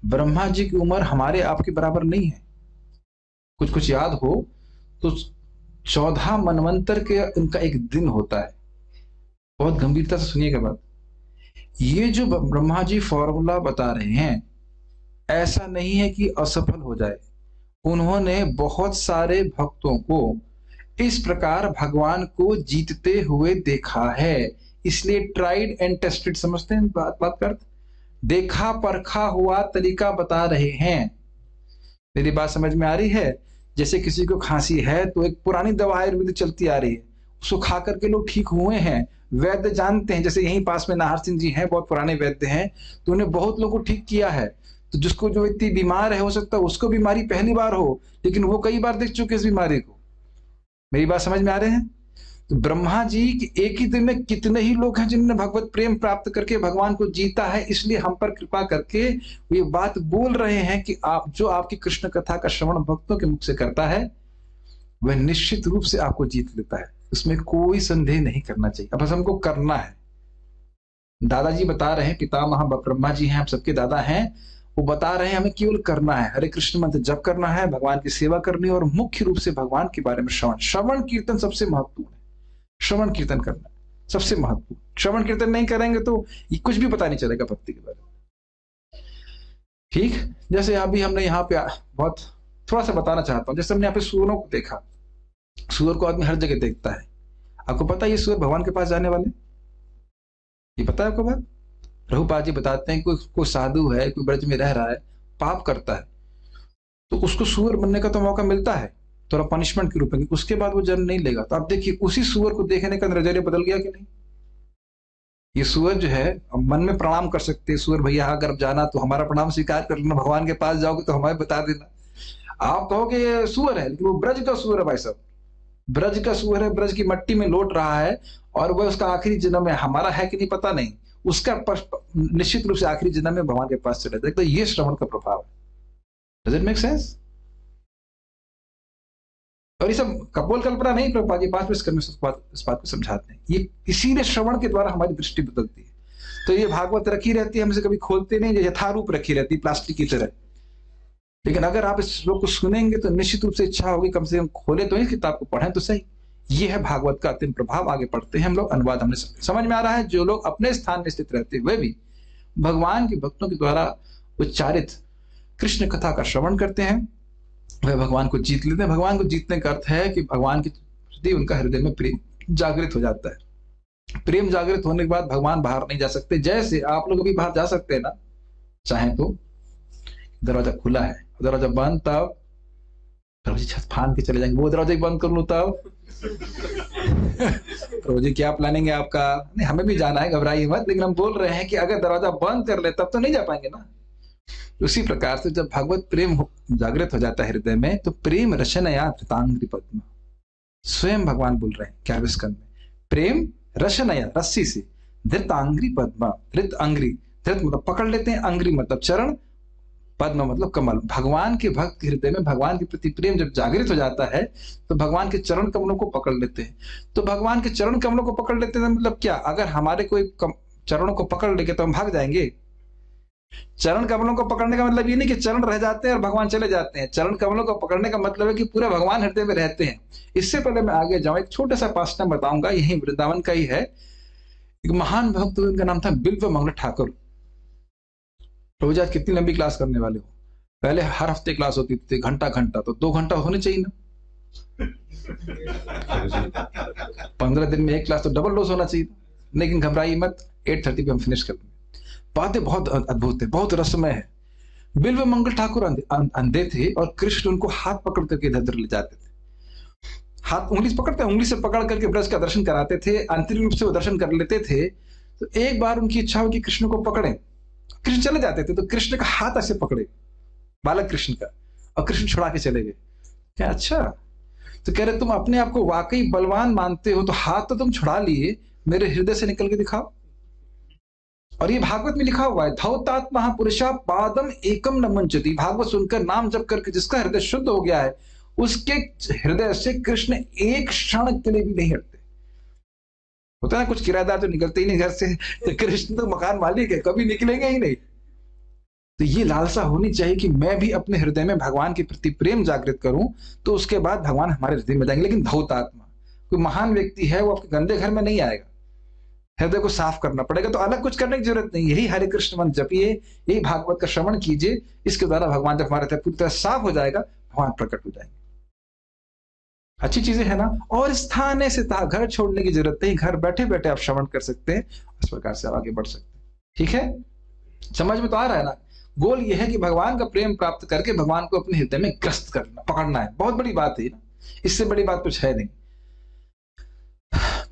ब्रह्मा जी की उम्र हमारे आपके बराबर नहीं है। कुछ कुछ याद हो तो 14 मनवंतर के उनका एक दिन होता है। बहुत गंभीरता से सुनिएगा बात। ये जो ब्रह्मा जी फॉर्मूला बता रहे हैं, ऐसा नहीं है कि असफल हो जाए। उन्होंने बहुत सारे भक्तों को इस प्रकार भगवान को जीतते हुए देखा है, इसलिए ट्राइड एंड टेस्टेड, समझते हैं बात कर, देखा परखा हुआ तरीका बता रहे हैं। मेरी बात समझ में आ रही है? जैसे किसी को खांसी है तो एक पुरानी दवा आयुर्वेदिक चलती आ रही है, उसको खा करके लोग ठीक हुए हैं, वैद्य जानते हैं। जैसे यहीं पास में नाहर सिंह जी हैं, बहुत पुराने वैद्य हैं, तो उन्हें बहुत लोगों को ठीक किया है। तो जिसको जो इतनी बीमार है, हो सकता है उसको बीमारी पहली बार हो, लेकिन वो कई बार देख चुके इस बीमारी को। मेरी बात समझ में आ रहे हैं? तो ब्रह्मा जी एक ही दिन में कितने ही लोग हैं जिन्होंने भगवत प्रेम प्राप्त करके भगवान को जीता है, इसलिए हम पर कृपा करके ये बात बोल रहे हैं कि आप जो आपकी कृष्ण कथा का श्रवण भक्तों के मुख से करता है, वह निश्चित रूप से आपको जीत लेता है, उसमें कोई संदेह नहीं करना चाहिए। अब बस हमको करना है। दादाजी बता रहे हैं, पितामह ब्रह्मा जी हैं, हम सबके दादा हैं, वो बता रहे हैं हमें केवल करना है, हरे कृष्ण मंत्र जप करना है, भगवान की सेवा करनी है, और मुख्य रूप से भगवान के बारे में श्रवण कीर्तन सबसे महत्वपूर्ण है। श्रवण कीर्तन करना है सबसे महत्वपूर्ण। श्रवण कीर्तन नहीं करेंगे तो कुछ भी पता नहीं चलेगा भक्ति के बारे में। ठीक, जैसे अभी हमने यहाँ पे बहुत थोड़ा सा बताना चाहता हूँ, जैसे हमने यहाँ पे सूअरों को देखा। सूअर को आदमी हर जगह देखता है। आपको पता है ये सूअर भगवान के पास जाने वाले, ये पता है आपको बात? प्रभुपाद जी बताते हैं कोई साधु है, कोई ब्रज में रह रहा है, पाप करता है, तो उसको सूअर बनने का तो मौका मिलता है थोड़ा पनिशमेंट के रूप में, उसके बाद वो जन्म नहीं लेगा। तो आप देखिए उसी सूअर को देखने का नजरिया बदल गया कि नहीं? ये सूअर जो है मन में प्रणाम कर सकते हैं, सूअर भैया अगर जाना तो हमारा प्रणाम स्वीकार कर लेना, भगवान के पास जाओगे तो हमें बता देना। आप कहोगे ये सूअर है, लेकिन वो ब्रज का सूअर है भाई साहब, ब्रज का सूअर है, ब्रज की मट्टी में लौट रहा है, और वह उसका आखिरी जन्म है। हमारा है कि नहीं पता नहीं, उसका निश्चित रूप से आखिरी जन्म में भगवान के पास चले जाए। तो ये श्रवण का प्रभाव है। Does it make sense? और ये सब कपोल कल्पना नहीं, प्रभुपाद जी 5 मिनट में इस बात को समझाते हैं। ये इसीलिए श्रवण के द्वारा हमारी दृष्टि बदलती है। तो ये भागवत रखी रहती है, हमसे कभी खोलते नहीं, यथारूप रखी रहती है प्लास्टिक की तरह। लेकिन अगर आप इस श्लोक को सुनेंगे तो निश्चित रूप से इच्छा होगी कम से कम खोले तो इस किताब को पढ़ें तो सही। ये है भागवत का अंतिम प्रभाव। आगे पढ़ते हैं हम लोग, अनुवाद हमने समझ में आ रहा है। जो लोग अपने स्थान में स्थित रहते हुए भी भगवान के भक्तों के द्वारा उच्चारित कृष्ण कथा का श्रवण करते हैं, वह भगवान को जीत लेते हैं। भगवान को जीतने का अर्थ है कि भगवान के प्रति उनका हृदय में प्रेम जागृत हो जाता है। प्रेम जागृत होने के बाद भगवान बाहर नहीं जा सकते। जैसे आप लोग अभी बाहर जा सकते हैं ना, चाहे तो दरवाजा खुला है, दरवाजा बंद, तब प्रभु जी छत फान के चले जाएंगे, वो दरवाजा बंद कर लूं तब प्रभु जी क्या प्लानिंग है आपका? नहीं, हमें भी जाना है, घबराइए मत। लेकिन हम बोल रहे हैं कि अगर दरवाजा बंद कर ले तब तो नहीं जा पाएंगे ना। उसी प्रकार से जब भगवत प्रेम जागृत हो जाता है हृदय में, तो प्रेम रशनया धृतांग्रि पद्म, स्वयं भगवान बोल रहे हैं 11वें स्कंद में, प्रेम रशनया रस्सी से, धृतांग्रि पद्म, धृत अंग्री, धृत मतलब पकड़ लेते हैं, अंग्री मतलब चरण, पद्म मतलब कमल। भगवान के भक्त हृदय में भगवान के प्रति प्रेम जब जागृत हो जाता है तो भगवान के चरण कमलों को पकड़ लेते हैं। तो भगवान के चरण कमलों को पकड़ लेते हैं मतलब क्या? अगर हमारे कोई चरणों को पकड़ लेंगे तो हम भाग जाएंगे? चरण कमलों को पकड़ने का मतलब ये नहीं कि चरण रह जाते हैं और भगवान चले जाते हैं। चरण कमलों को पकड़ने का मतलब है कि पूरे भगवान हृदय में रहते हैं। इससे पहले मैं आगे जाऊं, एक छोटा सा पास्टा बताऊंगा, यही वृंदावन का ही है। एक महान भक्त, उनका नाम था बिल्व मंगल ठाकुर। रोज आज कितनी लंबी क्लास करने वाले हो? पहले हर हफ्ते क्लास होती थी, घंटा घंटा, तो 2 घंटा होने चाहिए ना। 15 दिन में एक क्लास तो डबल डोज होना चाहिए। लेकिन घबराइए मत, 8:30 पे हम फिनिश कर देंगे। बातें बहुत अद्भुत है, बहुत रसमय है। बिल्व मंगल ठाकुर अंधे थे और कृष्ण उनको हाथ पकड़ करके इधर उधर ले जाते थे। हाथ उंगली से पकड़ते, उंगली से पकड़ करके ब्रज का दर्शन कराते थे, अंतरिम रूप से वो दर्शन कर लेते थे। तो एक बार उनकी इच्छा हुई कि कृष्ण को पकड़े। कृष्ण चले जाते थे तो कृष्ण का हाथ ऐसे पकड़े, बालक कृष्ण का, और कृष्ण छुड़ा के चले गए। क्या अच्छा? तो कह रहे तुम अपने आप को वाकई बलवान मानते हो तो हाथ तो तुम छुड़ा लिए, मेरे हृदय से निकल के दिखाओ। और ये भागवत में लिखा हुआ है, धौतात्मा पुरुषा पादम एकम न मुंचति। भागवत सुनकर नाम जप करके जिसका हृदय शुद्ध हो गया है, उसके हृदय से कृष्ण एक क्षण के लिए भी नहीं हटते। होता है ना, कुछ किराएदार तो निकलते ही नहीं घर से, तो कृष्ण तो मकान मालिक है, कभी निकलेंगे ही नहीं। तो ये लालसा होनी चाहिए कि मैं भी अपने हृदय में भगवान के प्रति प्रेम जागृत करूं, तो उसके बाद भगवान हमारे हृदय में जाएंगे। लेकिन धौतात्मा, कोई महान व्यक्ति है, वो आपके गंदे घर में नहीं आएगा, हृदय को साफ करना पड़ेगा। तो अलग कुछ करने की जरूरत नहीं, यही हरे कृष्ण मंत्र जपिए, यही भागवत का श्रवण कीजिए, इसके द्वारा भगवान जब हमारे हृदय पूरी तरह साफ हो जाएगा, भगवान प्रकट हो जाएंगे। अच्छी चीजें है ना। और स्थान से घर छोड़ने की जरूरत नहीं, घर बैठे बैठे आप श्रवण कर सकते हैं, इस प्रकार से आप आगे बढ़ सकते हैं। ठीक है, समझ में तो आ रहा है ना। गोल यह है कि भगवान का प्रेम प्राप्त करके भगवान को अपने हृदय में ग्रस्त करना, पकड़ना है। बहुत बड़ी बात है ना, इससे बड़ी बात कुछ है नहीं।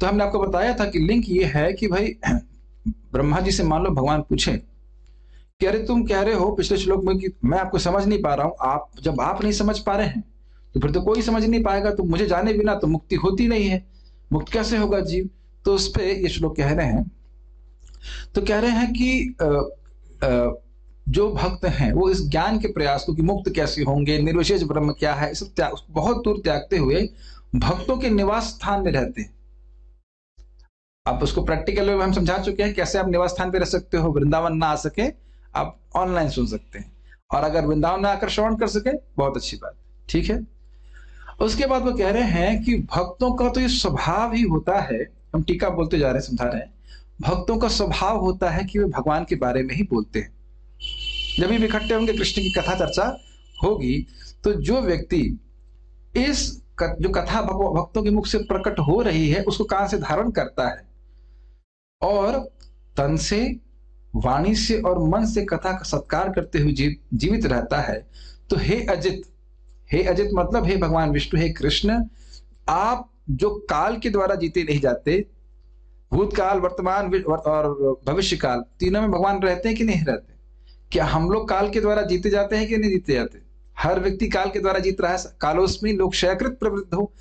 तो हमने आपको बताया था कि लिंक ये है कि भाई ब्रह्मा जी से मान लो भगवान पूछे कि अरे तुम कह रहे हो पिछले श्लोक में कि मैं आपको समझ नहीं पा रहा हूं, आप जब आप नहीं समझ पा रहे हैं तो फिर तो कोई समझ नहीं पाएगा, तो मुझे जाने बिना तो मुक्ति होती नहीं है, मुक्त कैसे होगा जीव। तो उस पर ये श्लोक कह रहे हैं, तो कह रहे हैं कि जो भक्त हैं वो इस ज्ञान के प्रयास को कि मुक्त कैसे होंगे, निर्विशेष ब्रह्म क्या है, सब त्याग, बहुत दूर त्यागते हुए भक्तों के निवास स्थान में रहते हैं। आप उसको प्रैक्टिकल में हम समझा चुके हैं कैसे आप निवास स्थान पे रह सकते हो। वृंदावन ना आ सके आप ऑनलाइन सुन सकते हैं, और अगर वृंदावन में आकर श्रवण कर सके बहुत अच्छी बात, ठीक है। उसके बाद वो कह रहे हैं कि भक्तों का तो ये स्वभाव ही होता है, हम टीका बोलते जा रहे हैं, समझा रहे हैं, भक्तों का स्वभाव होता है कि वे भगवान के बारे में ही बोलते हैं। जब भी इकट्ठे होंगे, कृष्ण की कथा चर्चा होगी, तो जो व्यक्ति इस जो कथा भक्तों के मुख से प्रकट हो रही है उसको कान से धारण करता है और तन से, वाणी से और मन से कथा का सत्कार करते हुए जीवित रहता है, तो हे अजित, हे अजित मतलब हे भगवान विष्णु, हे कृष्ण, आप जो काल के द्वारा जीते नहीं जाते, भूतकाल, वर्तमान और भविष्य काल तीनों में भगवान रहते हैं कि नहीं रहते? क्या हम लोग काल के द्वारा जीते जाते हैं कि नहीं जीते जाते? हर व्यक्ति काल के द्वारा जीत रहा है। कालोस्मि लोग क्षयकृत प्रवृत्त हो,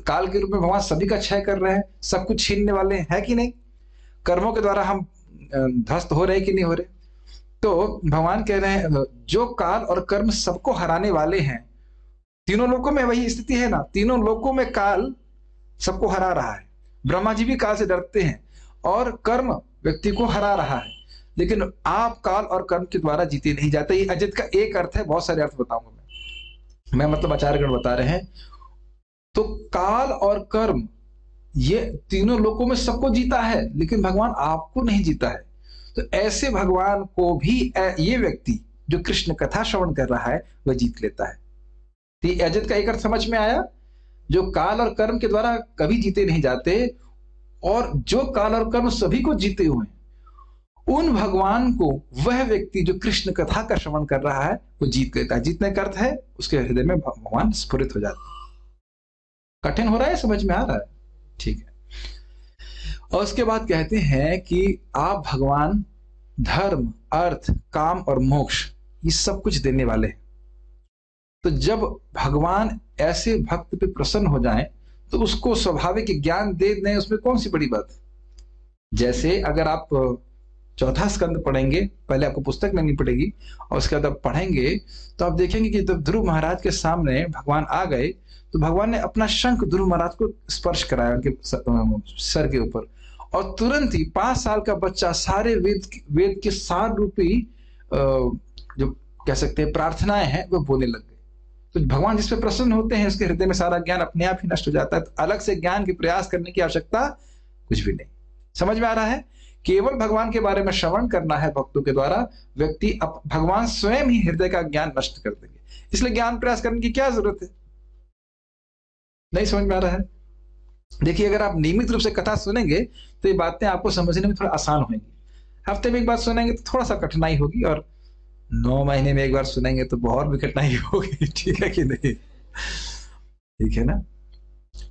काल के रूप में भगवान सभी का क्षय कर रहे हैं, सब कुछ छीनने वाले हैं कि नहीं? कर्मों के द्वारा हम ध्वस्त हो रहे कि नहीं हो रहे? तो भगवान कह रहे हैं जो काल और कर्म सबको हराने वाले हैं, तीनों लोकों में वही स्थिति है ना, तीनों लोकों में काल सबको हरा रहा है। ब्रह्मा जी भी काल से डरते हैं और कर्म व्यक्ति को हरा रहा है, लेकिन आप काल और कर्म के द्वारा जीते नहीं जाते। ये अजित का एक अर्थ है, बहुत सारे अर्थ बताऊंगा मैं मतलब आचार्यगण बता रहे हैं। तो काल और कर्म ये तीनों लोकों में सबको जीता है, लेकिन भगवान आपको नहीं जीता है। तो ऐसे भगवान को भी ये व्यक्ति जो कृष्ण कथा श्रवण कर रहा है वह जीत लेता है। तो अजित का एक अर्थ समझ में आया, जो काल और कर्म के द्वारा कभी जीते नहीं जाते, और जो काल और कर्म सभी को जीते हुए हैं, उन भगवान को वह व्यक्ति जो कृष्ण कथा का श्रवण कर रहा है वो जीत लेता है। जीतने का अर्थ है उसके हृदय में भगवान स्फुरित हो जाते हैं। कठिन हो रहा है, समझ में आ रहा है? ठीक है। और उसके बाद कहते हैं कि आप भगवान धर्म, अर्थ, काम और मोक्ष ये सब कुछ देने वाले हैं। तो जब भगवान ऐसे भक्त पे प्रसन्न हो जाएं तो उसको स्वाभाविक ज्ञान दे दें, उसमें कौन सी बड़ी बात है। जैसे अगर आप चौथा स्कंद पढ़ेंगे, पहले आपको पुस्तक लेनी पड़ेगी और उसके बाद आप पढ़ेंगे तो आप देखेंगे कि जब ध्रुव महाराज के सामने भगवान आ गए तो भगवान ने अपना शंख ध्रुव महाराज को स्पर्श कराया उनके सर के ऊपर, और तुरंत ही 5 साल का बच्चा सारे वेद के सार रूपी जो कह सकते हैं प्रार्थनाएं हैं वो बोलने लग गए। तो भगवान जिस पे प्रसन्न होते हैं उसके हृदय में सारा ज्ञान अपने आप ही नष्ट हो जाता है। तो अलग से ज्ञान की प्रयास करने की आवश्यकता कुछ भी नहीं। समझ में आ रहा है? केवल भगवान के बारे में श्रवण करना है भक्तों के द्वारा, व्यक्ति भगवान स्वयं ही हृदय का ज्ञान नष्ट कर देंगे। इसलिए ज्ञान प्रयास करने की क्या जरूरत है? नहीं समझ में आ रहा है? देखिए, अगर आप नियमित रूप से कथा सुनेंगे तो ये बातें आपको समझने में थोड़ा आसान होंगी। हफ्ते में एक बार सुनेंगे तो थोड़ा सा कठिनाई होगी, और 9 महीने में एक बार सुनेंगे तो बहुत भी कठिनाई होगी। ठीक है कि नहीं? ठीक है ना।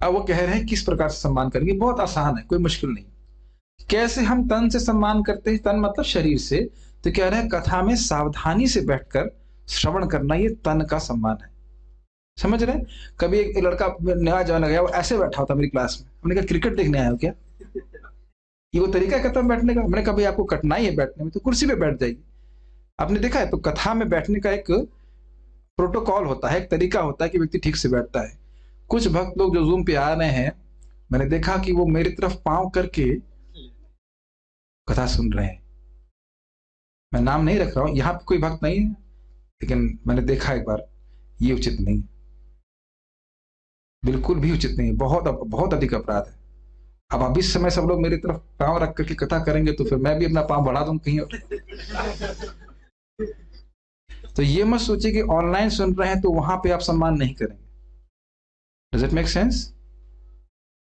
अब वो कह रहे हैं किस प्रकार से सम्मान करेंगे। बहुत आसान है, कोई मुश्किल नहीं। कैसे हम तन से सम्मान करते हैं, तन मतलब शरीर से, तो कह रहे हैं कथा में सावधानी से बैठकर श्रवण करना ये तन का सम्मान है। समझ रहे हैं? कभी एक लड़का नया जवान गया, वो ऐसे बैठा होता मेरी क्लास में, हमने कहा क्रिकेट देखने आया हो क्या? ये वो तरीका है कथा में बैठने का। मैंने कहा भाई आपको कठिनाई है बैठने में तो कुर्सी पे बैठ जाइए। आपने देखा है, तो कथा में बैठने का एक प्रोटोकॉल होता है, एक तरीका होता है कि व्यक्ति ठीक से बैठता है। कुछ भक्त लोग जो जूम पे आ रहे हैं, मैंने देखा कि वो मेरी तरफ पांव करके कथा सुन रहे हैं। मैं नाम नहीं रख रहा हूं, यहाँ पे कोई भक्त नहीं है, लेकिन मैंने देखा एक बार, ये उचित नहीं है, बिल्कुल भी उचित नहीं है, बहुत बहुत अधिक अपराध है। अब अभी इस समय सब लोग मेरी तरफ पांव रख करके कथा करेंगे तो फिर मैं भी अपना पांव बढ़ा दूं कहीं और। तो ये मत सोचिए कि ऑनलाइन सुन रहे हैं तो वहां पे आप सम्मान नहीं करेंगे। Does it make sense?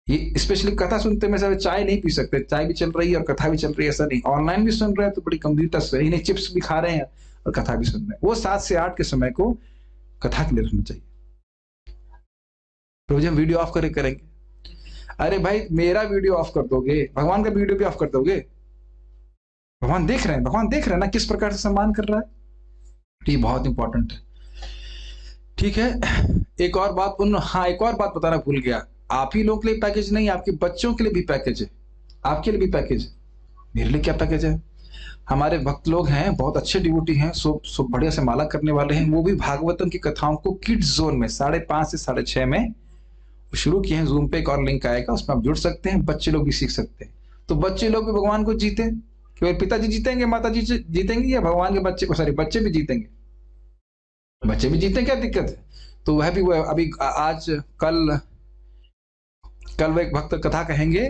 ये स्पेशली कथा सुनते में सब चाय नहीं पी सकते, चाय भी चल रही है और कथा भी चल रही है, ऐसा नहीं। ऑनलाइन भी सुन रहे हैं तो बड़ी गंभीरता से, इन्हें चिप्स भी खा रहे हैं और कथा भी सुन रहे हैं। वो 7 से 8 के समय को कथा के लिए रखना चाहिए। रोज हम वीडियो ऑफ करे करेंगे, अरे भाई मेरा वीडियो ऑफ कर दोगे, भगवान का वीडियो भी ऑफ कर दोगे? भगवान देख रहे हैं, भगवान देख रहे हैं ना किस प्रकार से सम्मान कर रहा है। ये बहुत इंपॉर्टेंट है, ठीक है। एक और बात एक और बात बताना भूल गया, आप ही लोगों के लिए पैकेज नहीं, आपके बच्चों के लिए भी पैकेज है, आपके लिए भी पैकेज है। मेरे लिए क्या पैकेज है? हमारे भक्त लोग हैं, बहुत अच्छे डिवोटी हैं, सो बढ़िया से माला करने वाले हैं, वो भी भागवतम की कथाओं को किड्स जोन में 5:30 से 6:30 में शुरू किए हैं। जूम पे एक और लिंक आएगा, उसमें आप जुड़ सकते हैं, बच्चे लोग भी सीख सकते हैं। तो बच्चे लोग भी भगवान को जीते, केवल पिताजी जीतेंगे, माताजी जीतेंगे, या भगवान के बच्चे भी जीतेंगे? बच्चे भी जीते, क्या दिक्कत है? तो वह भी अभी आज कल वो एक भक्त कथा कहेंगे,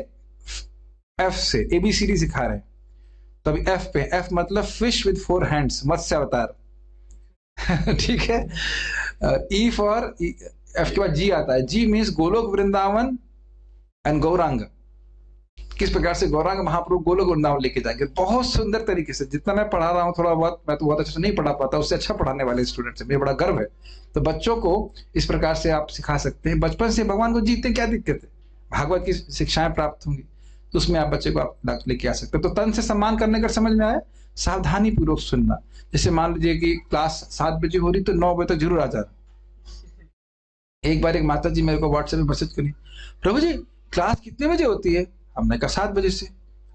एफ से ABCD सिखा रहे हैं। तो अभी एफ पे, एफ मतलब फिश विद 4 हैंड्स, मत्स्य अवतार। ठीक है। ई फॉर, एफ के बाद जी आता है, जी मीन्स गोलोक वृंदावन एंड गौरांग। किस प्रकार से गौरांग महाप्रभु गोलोक वृंदावन लेके जाएंगे, बहुत सुंदर तरीके से। जितना मैं पढ़ा रहा हूँ थोड़ा बहुत, मैं तो बहुत अच्छे से नहीं पढ़ा पाता, उससे अच्छा पढ़ाने वाले स्टूडेंट से मुझे बड़ा गर्व है। तो बच्चों को इस प्रकार से आप सिखा सकते हैं, बचपन से भगवान को जीते, क्या दिक्कत है? भागवत की शिक्षाएं प्राप्त होंगी तो उसमें आप बच्चे को आप लेके आ सकते हैं। तो तन से सम्मान करने का समझ में आया, सावधानी पूर्वक सुनना। जैसे मान लीजिए कि क्लास 7 बजे हो रही तो 9 बजे तक जरूर आ जाना। एक बार एक माता जी मेरे को व्हाट्सएप में मैसेज करी, प्रभु जी क्लास कितने बजे होती है? हमने कहा 7 बजे से।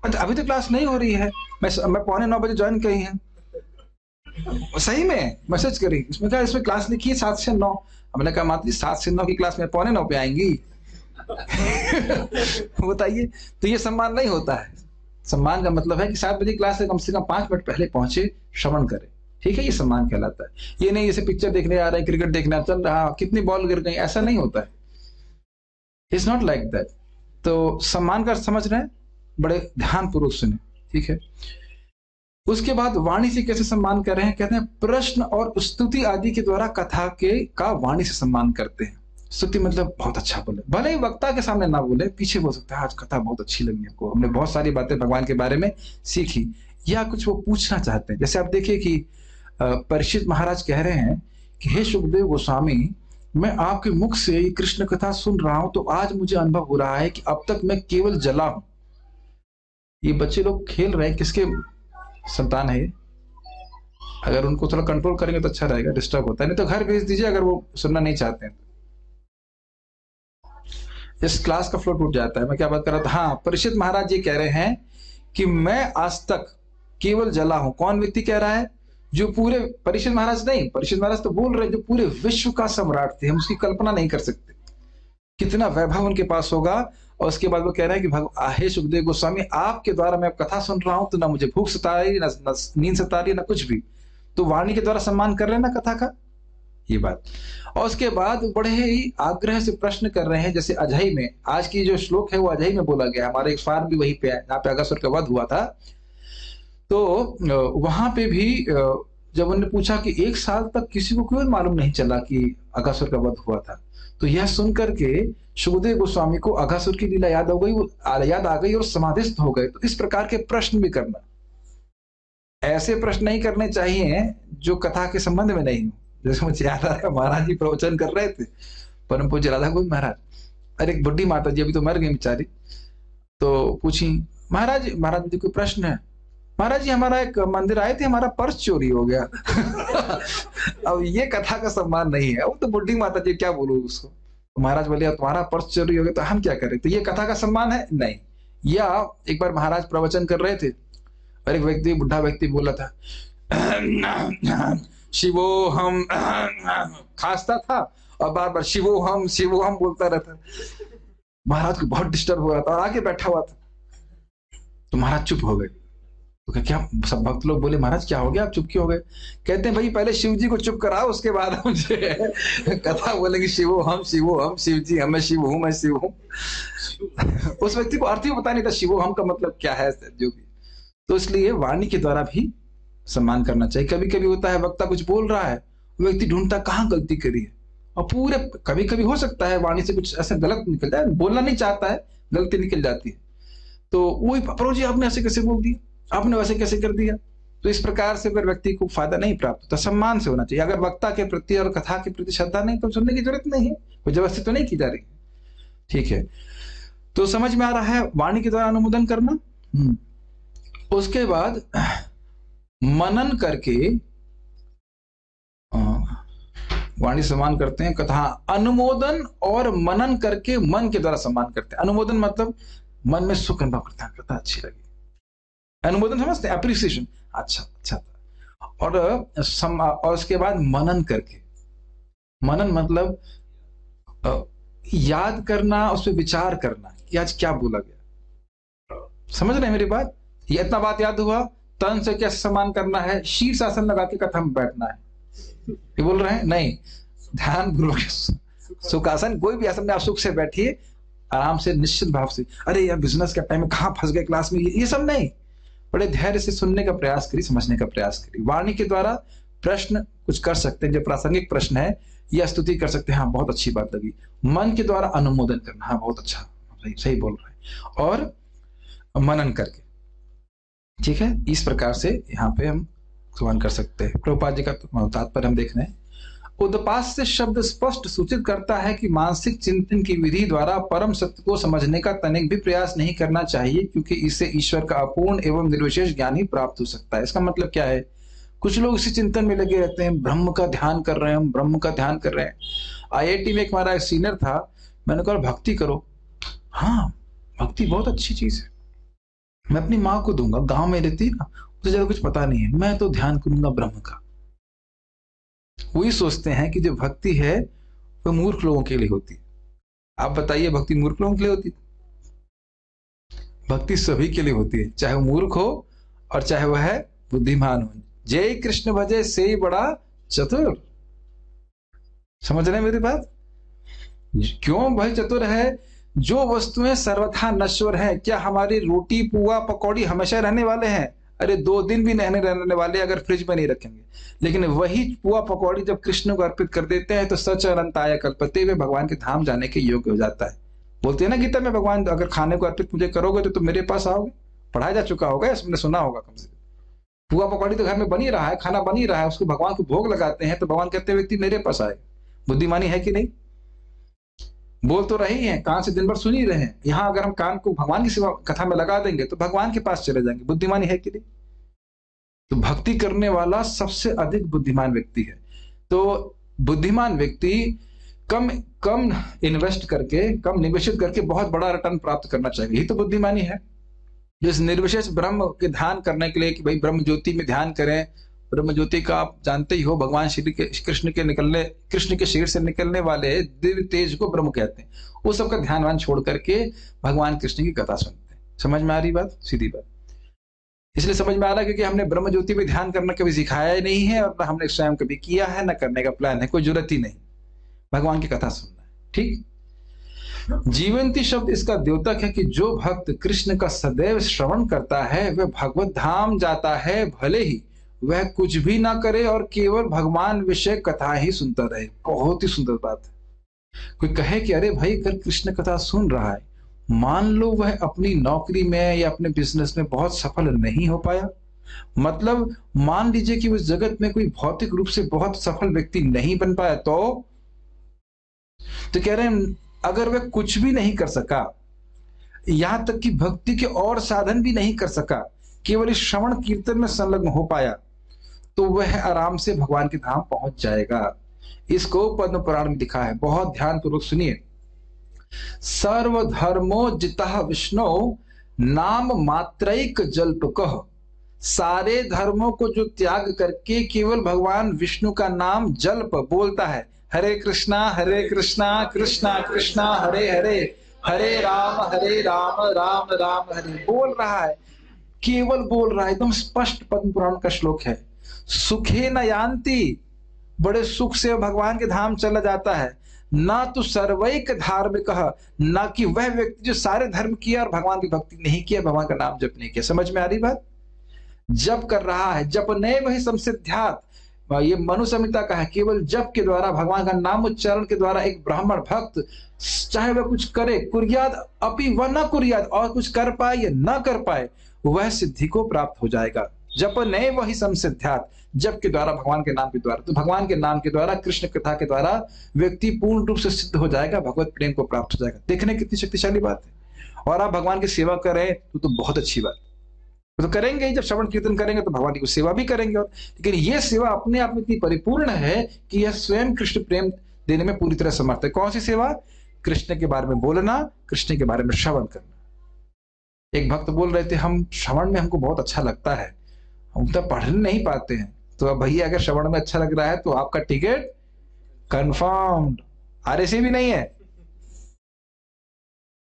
अभी तो क्लास नहीं हो रही है, मैं 8:45 बजे ज्वाइन करी है। सही में मैसेज करी, इसमें कहा इसमें क्लास लिखी है 7 से 9। हमने कहा माता जी 7 से 9 की क्लास में 8:45 पे आएंगी? बताइए। तो ये सम्मान नहीं होता है। सम्मान का मतलब है कि 7 बजे क्लास से कम 5 मिनट पहले पहुंचे, श्रवण करें, ठीक है? ये सम्मान कहलाता है। ये नहीं जैसे पिक्चर देखने आ रहे हैं, क्रिकेट देखने चल रहा, कितनी बॉल गिर गई, ऐसा नहीं होता है। It's not like that. तो सम्मान का समझ रहे हैं, बड़े ध्यान पूर्वक सुने, ठीक है। उसके बाद वाणी से कैसे सम्मान कर रहे हैं, कहते हैं प्रश्न और स्तुति आदि के द्वारा कथा का वाणी से सम्मान करते हैं। स्तुति मतलब बहुत अच्छा बोले, भले ही वक्ता के सामने ना बोले, पीछे बोल सकता है आज कथा बहुत अच्छी लगी हमको, हमने बहुत सारी बातें भगवान के बारे में सीखी, या कुछ वो पूछना चाहते हैं। जैसे आप देखिए कि परीक्षित महाराज कह रहे हैं कि हे सुखदेव गोस्वामी, मैं आपके मुख से ये कृष्ण कथा सुन रहा हूं तो आज मुझे अनुभव हो रहा है कि अब तक मैं केवल जला हूं। ये बच्चे लोग खेल रहे हैं, किसके संतान है ये? अगर उनको थोड़ा कंट्रोल करेंगे तो अच्छा रहेगा, डिस्टर्ब होता है, नहीं तो घर भेज दीजिए अगर वो सुनना नहीं चाहते हैं। इस क्लास का फ्लो टूट जाता है। मैं क्या बात कर रहा था? हाँ, परीक्षित महाराज ये कह रहे हैं कि मैं आज तक केवल जला हूं। कौन व्यक्ति कह रहा है? जो पूरे, परीक्षित महाराज नहीं, परीक्षित महाराज तो बोल रहे हैं जो पूरे विश्व का सम्राट थे, हम उसकी कल्पना नहीं कर सकते कितना वैभव उनके पास होगा। और उसके बाद वो कह रहे हैं कि हे सुखदेव गोस्वामी, आपके द्वारा मैं कथा सुन रहा हूं तो ना मुझे भूख सता रही, ना नींद सता रही, ना कुछ भी। तो वाणी के द्वारा सम्मान कर रहे हैं ना कथा का, ये बात। और उसके बाद बड़े ही आग्रह से प्रश्न कर रहे हैं। जैसे अजय में, आज की जो श्लोक है वो अजय में बोला गया, हमारे एक फार्म भी वहीं पे है जहाँ पे अगासुर का वध हुआ था। तो वहां पे भी जब उन्होंने पूछा कि 1 साल तक किसी को क्यों मालूम नहीं चला कि अगासुर का वध हुआ था, तो यह सुनकर के सुखदेव गोस्वामी को अगासुर की लीला याद आ गई और समाधिस्थ हो गए। तो इस प्रकार के प्रश्न भी करना, ऐसे प्रश्न नहीं करने चाहिए जो कथा के संबंध में नहीं हो। जैसे मुझे याद आ रहा है, महाराज जी प्रवचन कर रहे थे, परम पूज्य राधा गोविंद महाराज, अरे एक बुढ़ी माता जी अभी तो मर गई बेचारी, तो पूछी महाराज जी कोई प्रश्न है? महाराज जी हमारा एक मंदिर आए थे, हमारा पर्स चोरी हो गया। अब ये कथा का सम्मान नहीं है, वो तो बुढ़ी माता जी क्या बोलूं उसको। तो महाराज बोले तुम्हारा पर्स चोरी हो गया तो हम क्या करें? तो ये कथा का सम्मान है? नहीं, या एक बार महाराज प्रवचन कर रहे थे और एक व्यक्ति, बुढ़ा व्यक्ति बोला था शिवो हम, खांसता था और बार बार शिवो हम बोलता रहता। महाराज को बहुत डिस्टर्ब हो रहा था और आगे बैठा हुआ था, तो महाराज चुप हो गए। तो क्या, सब भक्त लोग बोले महाराज क्या हो गया, आप चुप क्यों हो गए? कहते हैं भाई पहले शिव जी को चुप कराओ, उसके बाद हम कथा बोलेंगे शिवो हम शिव जी हम, मैं शिव हूं, मैं शिव हूं। उस व्यक्ति को अर्थ ही पता नहीं था शिवो हम का मतलब क्या है, जो भी। तो इसलिए वाणी के द्वारा भी सम्मान करना चाहिए। कभी कभी होता है वक्ता कुछ बोल रहा है, व्यक्ति ढूंढता कहाँ गलती करी है, और पूरे कभी कभी हो सकता है वाणी से कुछ ऐसा गलत निकल जाए, बोलना नहीं चाहता है, गलती निकल जाती है, तो वही प्रभु जी आपने ऐसे कैसे बोल दिया, आपने वैसे कैसे कर दिया। तो इस प्रकार से फिर व्यक्ति को फायदा नहीं प्राप्त होता। सम्मान से होना चाहिए। अगर वक्ता के प्रति और कथा के प्रति श्रद्धा नहीं तो सुनने की जरूरत नहीं है, कोई जबरदस्ती तो नहीं की जा रही। ठीक है, तो समझ में आ रहा है वाणी के द्वारा अनुमोदन करना। उसके बाद मनन करके वाणी सम्मान करते हैं, कथा अनुमोदन और मनन करके मन के द्वारा सम्मान करते हैं। अनुमोदन मतलब मन में सुख अनुभव करता है, कथा अच्छी लगी। अनुमोदन समझते हैं, अप्रिसिएशन, अच्छा। और उसके बाद मनन करके, मनन मतलब याद करना, उस पर विचार करना कि आज क्या बोला गया। समझ रहे हैं मेरी बात? ये इतना बात याद हुआ, तन से कैसे सम्मान करना है, शीर्षासन लगा के कथा में बैठना है, ये बोल रहे हैं नहीं, ध्यान पूर्वक सुखासन, कोई भी आसन में आप सुख से बैठिए, आराम से निश्चित भाव से। अरे यार बिजनेस के टाइम में कहां फंस गए क्लास में, ये सब नहीं, बड़े धैर्य से सुनने का प्रयास करिए, समझने का प्रयास करिए। वाणी के द्वारा प्रश्न कुछ कर सकते हैं, जो प्रासंगिक प्रश्न है, या स्तुति कर सकते हैं, हाँ बहुत अच्छी बात लगी। मन के द्वारा अनुमोदन करना, हाँ बहुत अच्छा, सही बोल रहे हैं। और मनन करके, ठीक है, इस प्रकार से यहाँ पे हम सम्मान कर सकते हैं। प्रभुपाद जी का तात्पर्य हम देख रहे हैं। उदपास्य शब्द स्पष्ट सूचित करता है कि मानसिक चिंतन की विधि द्वारा परम सत्य को समझने का तनिक भी प्रयास नहीं करना चाहिए, क्योंकि इससे ईश्वर का अपूर्ण एवं निर्विशेष ज्ञान ही प्राप्त हो सकता है। इसका मतलब क्या है? कुछ लोग इसी चिंतन में लगे रहते हैं, ब्रह्म का ध्यान कर रहे हैं, हम ब्रह्म का ध्यान कर रहे हैं। IIT में एक हमारा सीनियर था, मैंने कहा भक्ति करो। हाँ भक्ति बहुत अच्छी चीज है, मैं अपनी माँ को दूंगा, गांव में रहती ना, उसे ज्यादा कुछ पता नहीं है, मैं तो ध्यान करूंगा ब्रह्म का। वही सोचते हैं कि जो भक्ति है वो मूर्ख लोगों के लिए होती है। आप बताइए भक्ति मूर्ख लोगों के लिए होती है? भक्ति सभी के लिए होती है, चाहे वो मूर्ख हो और चाहे वह है बुद्धिमान हो। जय कृष्ण भजे से बड़ा चतुर। समझ रहे हैं मेरी बात? क्यों भाई चतुर है? जो वस्तुएं सर्वथा नश्वर हैं, क्या हमारी रोटी पुआ पकौड़ी हमेशा रहने वाले हैं? अरे 2 दिन भी नहीं रहने वाले अगर फ्रिज में नहीं रखेंगे। लेकिन वही पुआ पकौड़ी जब कृष्ण को अर्पित कर देते हैं तो सच अनंताय कल्पते हुए भगवान के धाम जाने के योग्य हो जाता है। बोलते हैं ना गीता में, भगवान अगर खाने को अर्पित मुझे करोगे तो तुम मेरे पास आओगे। पढ़ाया जा चुका होगा, इसमें सुना होगा कम से कम। पुआ पकौड़ी तो घर में बनी रहा है, खाना बनी रहा है, उसको भगवान को भोग लगाते हैं तो भगवान कहते हैं व्यक्ति मेरे पास आए। बुद्धिमानी है कि नहीं? बोल तो रही हैं, कान से दिन भर सुन ही रहे हैं। यहाँ अगर हम कान को भगवान की सेवा कथा में लगा देंगे तो भगवान के पास चले जाएंगे। बुद्धिमानी है कि नहीं? तो भक्ति करने वाला सबसे अधिक बुद्धिमान व्यक्ति है। तो बुद्धिमान व्यक्ति कम इन्वेस्ट करके, कम निवेशित करके बहुत बड़ा रिटर्न प्राप्त करना चाहिए। यही तो बुद्धिमानी है। जिस निर्विशेष ब्रह्म के ध्यान करने के लिए कि भाई ब्रह्म ज्योति में ध्यान करें। ब्रह्म ज्योति का आप जानते ही हो, भगवान श्री कृष्ण के शरीर से निकलने वाले दिव्य तेज को ब्रह्म कहते हैं। वो सबका ध्यान छोड़ करके भगवान कृष्ण की कथा सुनते हैं। समझ में आ रही बात? सीधी बात। इसलिए समझ में आ रहा है क्योंकि हमने ब्रह्म ज्योति में ध्यान करना कभी सिखाया ही नहीं है, और न हमने स्वयं कभी किया है, न करने का प्लान है, कोई जरूरत ही नहीं। भगवान की कथा सुनना है। ठीक। जीवंती शब्द इसका द्योतक है कि जो भक्त कृष्ण का सदैव श्रवण करता है वह भगवत धाम जाता है, भले ही वह कुछ भी ना करे और केवल भगवान विषय कथा ही सुनता रहे। बहुत ही सुंदर बात है। कोई कहे कि अरे भाई अगर कृष्ण कथा सुन रहा है, मान लो वह अपनी नौकरी में या अपने बिजनेस में बहुत सफल नहीं हो पाया, मतलब मान लीजिए कि उस जगत में कोई भौतिक रूप से बहुत सफल व्यक्ति नहीं बन पाया, तो कह रहे हैं अगर वह कुछ भी नहीं कर सका, यहां तक कि भक्ति के और साधन भी नहीं कर सका, केवल इस श्रवण कीर्तन में संलग्न हो पाया, तो वह आराम से भगवान के धाम पहुंच जाएगा। इसको पद्म पुराण में लिखा है, बहुत ध्यान पूर्वक सुनिए। सर्वधर्मो जितः विष्णु नाम मात्रैक जल्प कह, सारे धर्मों को जो त्याग करके केवल भगवान विष्णु का नाम जल्प बोलता है, हरे कृष्णा कृष्णा कृष्णा हरे हरे, हरे राम राम राम हरे, बोल रहा है, केवल बोल रहा है। एकदम स्पष्ट पद्म पुराण का श्लोक है। सुखे न यान्ति, बड़े सुख से भगवान के धाम चला जाता है। ना तो सर्वैक धार्मिक, ना कि वह व्यक्ति जो सारे धर्म किया और भगवान की भक्ति नहीं किया, भगवान का नाम जप नहीं किया। समझ में आ रही बात? जप कर रहा है, जप नहीं वही संसिद्ध्यात्, ये मनु संहिता का है। केवल जप के द्वारा, भगवान का नाम उच्चारण के द्वारा एक ब्राह्मण भक्त चाहे वह कुछ करे, कुर्याद अपि व न कुर्याद, और कुछ कर पाए या न कर पाए, वह सिद्धि को प्राप्त हो जाएगा। जप नहीं वही संसिद्ध्यात्, जप के द्वारा, भगवान के नाम के द्वारा। तो भगवान के नाम के द्वारा, कृष्ण कथा के द्वारा व्यक्ति पूर्ण रूप से सिद्ध हो जाएगा, भगवत प्रेम को प्राप्त हो जाएगा। देखने कितनी शक्तिशाली बात है। और आप भगवान की सेवा करें तो बहुत अच्छी बात, तो करेंगे ही। जब श्रवण कीर्तन करेंगे तो भगवान की सेवा भी करेंगे। और लेकिन यह सेवा अपने आप में इतनी परिपूर्ण है कि यह स्वयं कृष्ण प्रेम देने में पूरी तरह समर्थ है। कौन सी सेवा? कृष्ण के बारे में बोलना, कृष्ण के बारे में श्रवण करना। एक भक्त बोल रहे थे, हम श्रवण में हमको बहुत अच्छा लगता है, हम तो पढ़ नहीं पाते हैं। तो अब भैया अगर श्रवण में अच्छा लग रहा है तो आपका टिकट कंफर्म्ड, RAC भी नहीं है,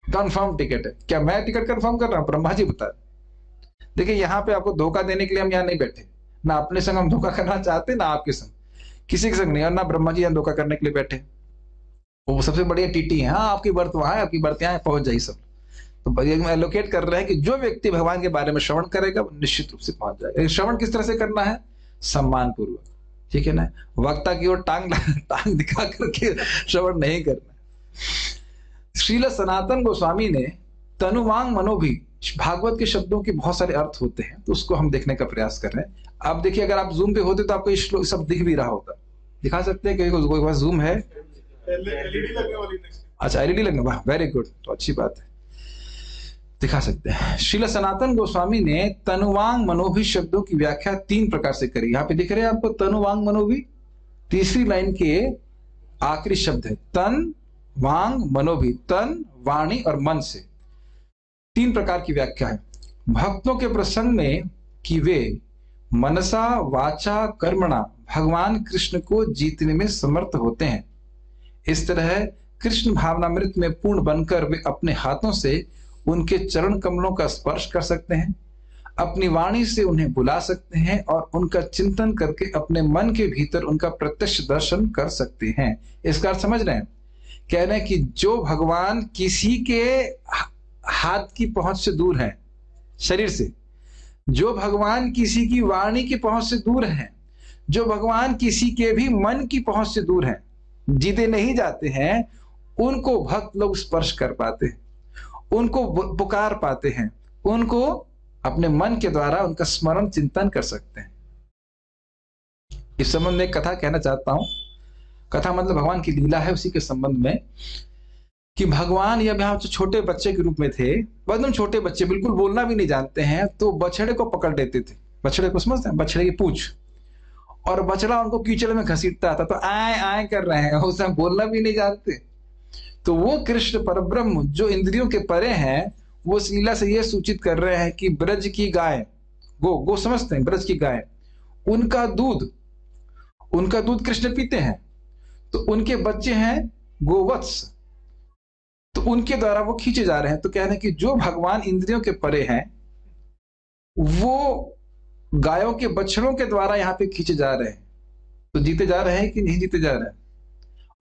कंफर्म टिकट है। क्या मैं टिकट कंफर्म कर रहा हूं? ब्रह्मा जी बता। देखिए, यहाँ पे आपको धोखा देने के लिए हम यहाँ नहीं बैठे, ना अपने संग हम धोखा करना चाहते, ना आपके संग, किसी के संग नहीं, और ना ब्रह्मा जी यहाँ धोखा करने के लिए बैठे। वो सबसे बढ़िया टीटी है। हाँ, आपकी बर्थ वहां है, आपकी बर्थ यहाँ पहुंच जाए सब। तो एलोकेट कर रहे हैं कि जो व्यक्ति भगवान के बारे में श्रवण करेगा वो निश्चित रूप से पहुंच जाएगा। श्रवण किस तरह से करना है? सम्मान पूर्वक, ठीक है ना? वक्ता की ओर टांग दिखा करके श्रवण नहीं करना। श्रील सनातन गोस्वामी ने तनुवांग मनोभी, भागवत के शब्दों के बहुत सारे अर्थ होते हैं, तो उसको हम देखने का प्रयास कर रहे हैं। अब देखिए, अगर आप जूम पे होते तो आपको ये सब दिख भी रहा होता। दिखा सकते हैं? कोई पास जूम है? LED लगने वाली। अच्छा, LED लगने वाला, वेरी गुड, तो अच्छी बात है, दिखा सकते हैं। श्रील सनातन गोस्वामी ने तनुवांग मनोभी शब्दों की व्याख्या 3 प्रकार से करी। यहाँ पे दिख रहे हैं आपको तनुवांग मनोभी, तीसरी लाइन के आखिरी शब्द है तन वांग मनोभी, तन, वाणी और मन से 3 प्रकार की व्याख्या है भक्तों के प्रसंग में कि वे मनसा वाचा कर्मणा भगवान कृष्ण को जीतने में समर्थ होते हैं। इस तरह कृष्ण भावनामृत में पूर्ण बनकर वे अपने हाथों से उनके चरण कमलों का स्पर्श कर सकते हैं, अपनी वाणी से उन्हें बुला सकते हैं और उनका चिंतन करके अपने मन के भीतर उनका प्रत्यक्ष दर्शन कर सकते हैं। इसका अर्थ समझ रहे हैं? कह रहे हैं कि जो भगवान किसी के हाथ की पहुंच से दूर है, शरीर से, जो भगवान किसी की वाणी की पहुंच से दूर है, जो भगवान किसी के भी मन की पहुंच से दूर है, जीते नहीं जाते हैं, उनको भक्त लोग स्पर्श कर पाते हैं, उनको पुकार पाते हैं, उनको अपने मन के द्वारा उनका स्मरण चिंतन कर सकते हैं। इस संबंध में एक कथा कहना चाहता हूं। कथा मतलब भगवान की लीला है, उसी के संबंध में कि भगवान यहाँ छोटे बच्चे के रूप में थे, एकदम छोटे बच्चे, बिल्कुल बोलना भी नहीं जानते हैं, तो बछड़े को पकड़ लेते थे। बछड़े को समझते हैं? बछड़े की पूंछ, और बछड़ा उनको कीचड़ में घसीटता था, तो आए आए कर रहे हैं, उसमें बोलना भी नहीं जानते। तो वो कृष्ण परब्रह्म जो इंद्रियों के परे हैं, वो इस लीला से ये सूचित कर रहे हैं कि ब्रज की गाय, गो समझते हैं, ब्रज की गाय, उनका दूध कृष्ण पीते हैं, तो उनके बच्चे हैं गोवत्स, तो उनके द्वारा वो खींचे जा रहे हैं। तो कह रहे हैं कि जो भगवान इंद्रियों के परे हैं, वो गायों के बछड़ों के द्वारा यहाँ पे खींचे जा रहे हैं। तो जीते जा रहे हैं कि नहीं जीते जा रहे हैं?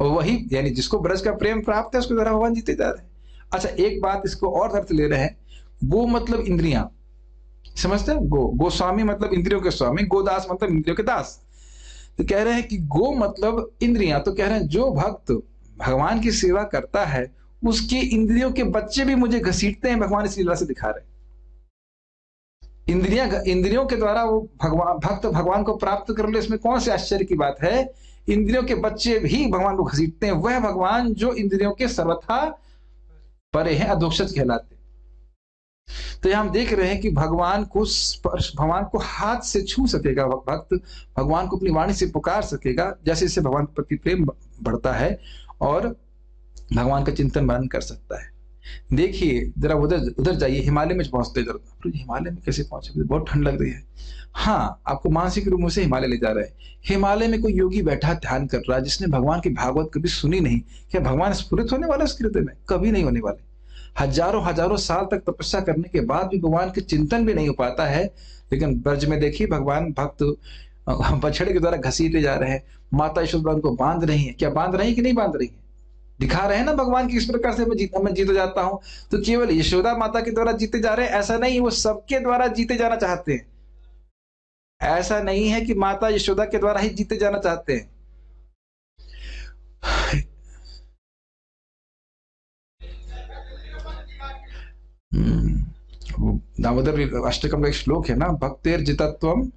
और वही, यानी जिसको ब्रज का प्रेम प्राप्त है, उसके द्वारा भगवान जीते जा रहे हैं। अच्छा, एक बात इसको और अर्थ ले रहे हैं। गो मतलब इंद्रियां, समझते हैं? गोस्वामी मतलब इंद्रियों के स्वामी, गोदास मतलब इंद्रियों के दास। तो कह रहे हैं कि गो मतलब इंद्रियां। तो कह रहे हैं जो भक्त भगवान की सेवा करता है, उसके इंद्रियों के बच्चे भी मुझे घसीटते हैं, भगवान इस लीला से दिखा रहे हैं। इंद्रियों के द्वारा वो भक्त भगवान को प्राप्त कर ले, इसमें कौन से आश्चर्य की बात है? इंद्रियों के बच्चे भी भगवान को घसीटते हैं। वह भगवान जो इंद्रियों के सर्वथा परे हैं, अधोक्षज कहलाते। तो यहां हम देख रहे हैं कि भगवान को स्पर्श, भगवान को हाथ से छू सकेगा भक्त, भगवान को अपनी वाणी से पुकार सकेगा, जैसे इससे भगवान के प्रति प्रेम बढ़ता है और भगवान का चिंतन मनन कर सकता है। देखिए जरा उधर उधर जाइए, हिमालय में पहुंचते जरा। तो हिमालय में कैसे पहुंचे, बहुत ठंड लग रही है। हाँ, आपको मानसिक रूप से हिमालय ले जा रहे हैं। हिमालय में कोई योगी बैठा ध्यान कर रहा है, जिसने भगवान की भागवत कभी सुनी नहीं, क्या भगवान स्फुरित होने वाला उसके हृदय में? कभी नहीं होने वाले। हजारों हजारों साल तक तपस्या करने के बाद भी भगवान के चिंतन भी नहीं हो पाता है। लेकिन ब्रज में देखिए भगवान भक्त बछड़े के द्वारा घसीटे जा रहे हैं, माता यशोदा उनको बांध रही है। क्या बांध रही है कि नहीं बांध रही है? दिखा रहे हैं ना भगवान की इस प्रकार से मैं जीता जाता हूं। तो केवल यशोदा माता के द्वारा जीते जा रहे हैं ऐसा नहीं, वो सबके द्वारा जीते जाना चाहते हैं। ऐसा नहीं है कि माता यशोदा के द्वारा ही जीते जाना चाहते हैं। दामोदर अष्टकम का एक श्लोक है ना, भक्तेर जितत्वम,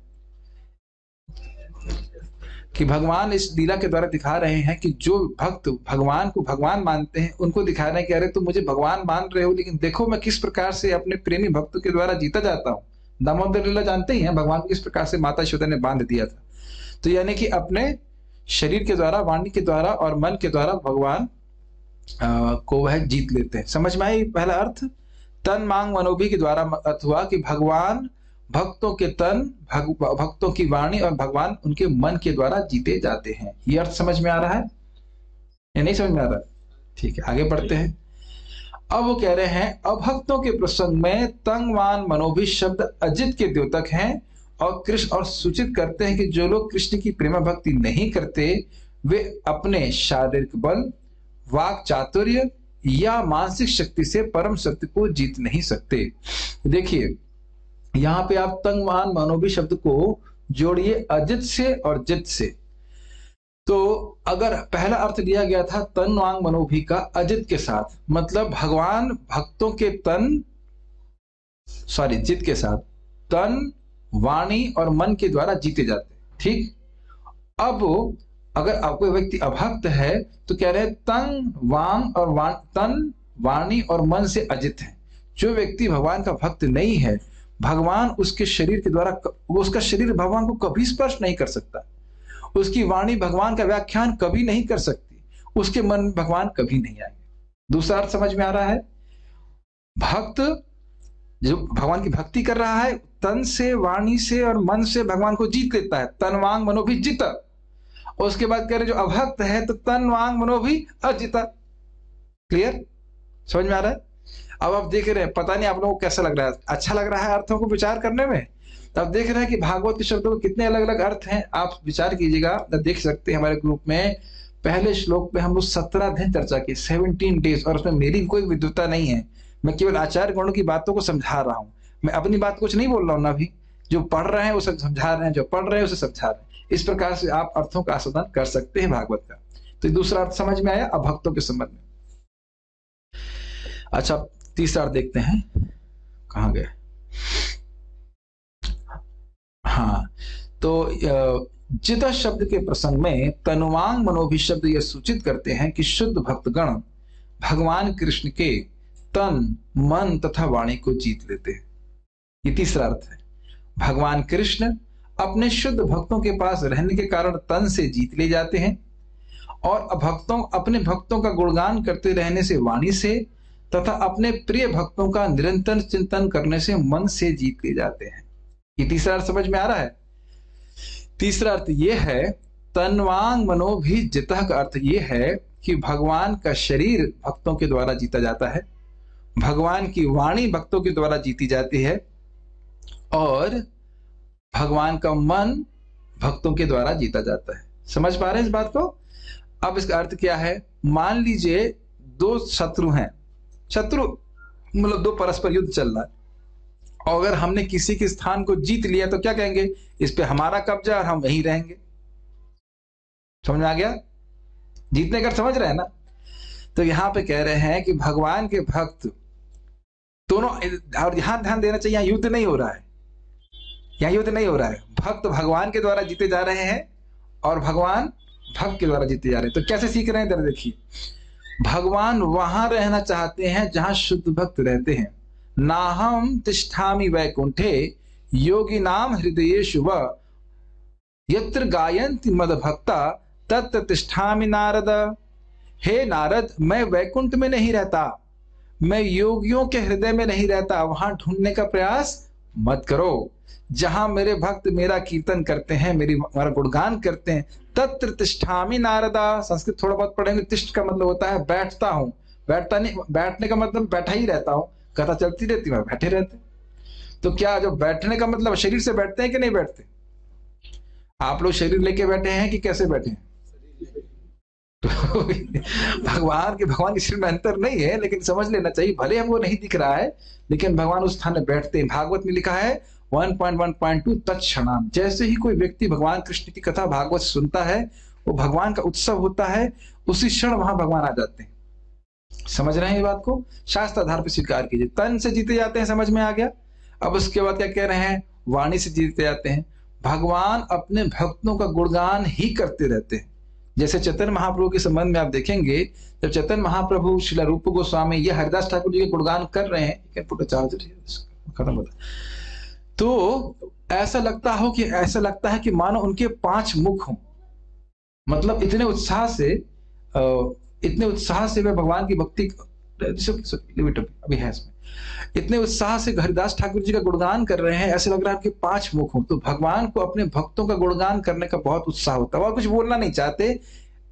कि भगवान इस लीला के द्वारा दिखा रहे हैं कि जो भक्त भगवान को भगवान मानते हैं उनको दिखा रहे हैं कि अरे तुम मुझे भगवान मान रहे हो, लेकिन देखो मैं किस प्रकार से अपने प्रेमी भक्त के द्वारा जीता जाता हूँ। दामोदर लीला जानते ही हैं, भगवान को किस प्रकार से माता यशोदा ने बांध दिया था। तो यानी कि अपने शरीर के द्वारा, वाणी के द्वारा और मन के द्वारा भगवान को वह जीत लेते हैं। समझ में आई पहला अर्थ? तन मांग मनोभी के द्वारा अर्थ हुआ कि भगवान भक्तों के तन, भक्तों की वाणी और भगवान उनके मन के द्वारा जीते जाते हैं। ये अर्थ समझ में आ रहा है या नहीं समझ में आ रहा है? ठीक है, आगे बढ़ते हैं। अब वो कह रहे हैं अभक्तों के प्रसंग में तंगवान मनोभी शब्द अजित के द्योतक हैं और कृष्ण और सूचित करते हैं कि जो लोग कृष्ण की प्रेम भक्ति नहीं करते वे अपने शारीरिक बल, वाक चातुर्य या मानसिक शक्ति से परम सत्य को जीत नहीं सकते। देखिए यहां पे आप तंगवान मनोभी शब्द को जोड़िए अजित से और जित से। तो अगर पहला अर्थ लिया गया था तन वांग मनोभी का अजित के साथ, मतलब भगवान भक्तों के जित के साथ तन, वाणी और मन के द्वारा जीते जाते हैं। ठीक, अब अगर आपको व्यक्ति अभक्त है तो कह रहे हैं तन वांग और तन, वाणी और मन से अजित है। जो व्यक्ति भगवान का भक्त नहीं है, भगवान उसके शरीर के द्वारा, उसका शरीर भगवान को कभी स्पर्श नहीं कर सकता, उसकी वाणी भगवान का व्याख्यान कभी नहीं कर सकती, उसके मन में भगवान कभी नहीं आएंगे। दूसरा अर्थ समझ में आ रहा है? भक्त जो भगवान की भक्ति कर रहा है तन से, वाणी से और मन से भगवान को जीत लेता है, तन वांग मनो भी जीता। और उसके बाद कह रहे जो अभक्त है तो तन वांग मनो भी अजीता। क्लियर? समझ में आ रहा है? अब आप देख रहे हैं, पता नहीं आप लोगों को कैसा लग रहा है, अच्छा लग रहा है अर्थों को विचार करने में? तब देख रहे हैं कि भागवत के शब्दों के कितने अलग अलग अर्थ हैं। आप विचार कीजिएगा, देख सकते हैं हमारे ग्रुप में पहले श्लोक में हम लोग 17 दिन चर्चा की, 17 डेज, और उसमें मेरी कोई विद्वता नहीं है, मैं केवल आचार्य गणों की बातों को समझा रहा हूँ। मैं अपनी बात कुछ नहीं बोल रहा हूँ ना, अभी जो पढ़ रहे हैं उसे समझा रहे हैं, जो पढ़ रहे हैं उसे समझा रहे हैं। इस प्रकार से आप अर्थों का आस्वादन कर सकते हैं भागवत का। तो दूसरा अर्थ समझ में आया अभक्तों के संबंध में। अच्छा, तीसरा अर्थ देखते हैं, कहां गए? हाँ, तो जित शब्द के प्रसंग में तनुवांग मनोभी शब्द यह सूचित करते हैं कि शुद्ध भक्तगण भगवान कृष्ण के तन, मन तथा वाणी को जीत लेते हैं। ये तीसरा अर्थ है। भगवान कृष्ण अपने शुद्ध भक्तों के पास रहने के कारण तन से जीत ले जाते हैं और अपने भक्तों का गुणगान करते रहने से वाणी से तथा अपने प्रिय भक्तों का निरंतर चिंतन करने से मन से जीत ले जाते हैं। ये तीसरा अर्थ समझ में आ रहा है? तीसरा अर्थ यह है तनवांग मनोभी जितः का अर्थ यह है कि भगवान का शरीर भक्तों के द्वारा जीता जाता है, भगवान की वाणी भक्तों के द्वारा जीती जाती है और भगवान का मन भक्तों के द्वारा जीता जाता है। समझ पा रहे हैं इस बात को? अब इसका अर्थ क्या है? मान लीजिए दो शत्रु हैं, शत्रु मतलब दो परस्पर युद्ध चल रहा है, और अगर हमने किसी के स्थान को जीत लिया तो क्या कहेंगे? इस पे हमारा कब्जा और हम वहीं रहेंगे। समझ में आ गया? जीतने का समझ रहे हैं ना? तो यहां पे कह रहे हैं कि भगवान के भक्त दोनों, और यहां ध्यान देना चाहिए, युद्ध नहीं हो रहा है, यहां युद्ध नहीं हो रहा है। भक्त भगवान के द्वारा जीते जा रहे हैं और भगवान भक्त के द्वारा जीते जा रहे हैं। तो कैसे सीख रहे हैं? इधर देखिए, भगवान वहां रहना चाहते हैं जहां शुद्ध भक्त रहते हैं। नाहम तिष्ठामि वैकुंठे योगी नाम हृदयेषु व यत्र गायन्ति मद भक्ता तत्र तिष्ठामि नारद। हे नारद, मैं वैकुंठ में नहीं रहता, मैं योगियों के हृदय में नहीं रहता, वहां ढूंढने का प्रयास मत करो। जहां मेरे भक्त मेरा कीर्तन करते हैं, मेरा गुणगान करते हैं, तत्र तिष्ठामि नारदा। संस्कृत थोड़ा बहुत पढ़ेंगे। तिष्ठ का मतलब होता है बैठता हूं। बैठता नहीं, बैठने का मतलब बैठा ही रहता हूं, कथा चलती रहती है, बैठे रहते। तो क्या जो बैठने का मतलब शरीर से बैठते हैं कि नहीं बैठते? आप लोग शरीर लेके बैठे हैं कि कैसे बैठे हैं? तो भगवान के शरीर में अंतर नहीं है, लेकिन समझ लेना चाहिए, भले हमको नहीं दिख रहा है लेकिन भगवान उस स्थान में बैठते हैं। भागवत में लिखा है 1.1.2 तत्क्षणाम, जैसे ही कोई व्यक्ति भगवान कृष्ण की कथा भागवत सुनता है, वो भगवान का उत्सव होता है, उसी क्षण वहां भगवान आ जाते हैं। समझ रहे हैं ये बात को? शास्त्र आधार पर स्वीकार कीजिए। तन से जीते जाते हैं, समझ में आ गया? अब उसके बाद क्या कह रहे हैं? वाणी से जीते जाते हैं। भगवान अपने भक्तों का गुणगान ही करते रहते हैं। जैसे चैतन्य महाप्रभु के संबंध में आप देखेंगे, जब चैतन्य महाप्रभु श्रील रूप गोस्वामी या हरिदास ठाकुर जी के गुणगान कर रहे हैं, खत्म होता, तो ऐसा लगता है कि मानो उनके 5 मुख हों। मतलब इतने उत्साह से वे भगवान की भक्ति, अभी है इसमें, इतने उत्साह से हरिदास ठाकुर जी का गुणगान कर रहे हैं, ऐसे लग रहा है कि 5 मुख हों। तो भगवान को अपने भक्तों का गुणगान करने का बहुत उत्साह होता है, और कुछ बोलना नहीं चाहते।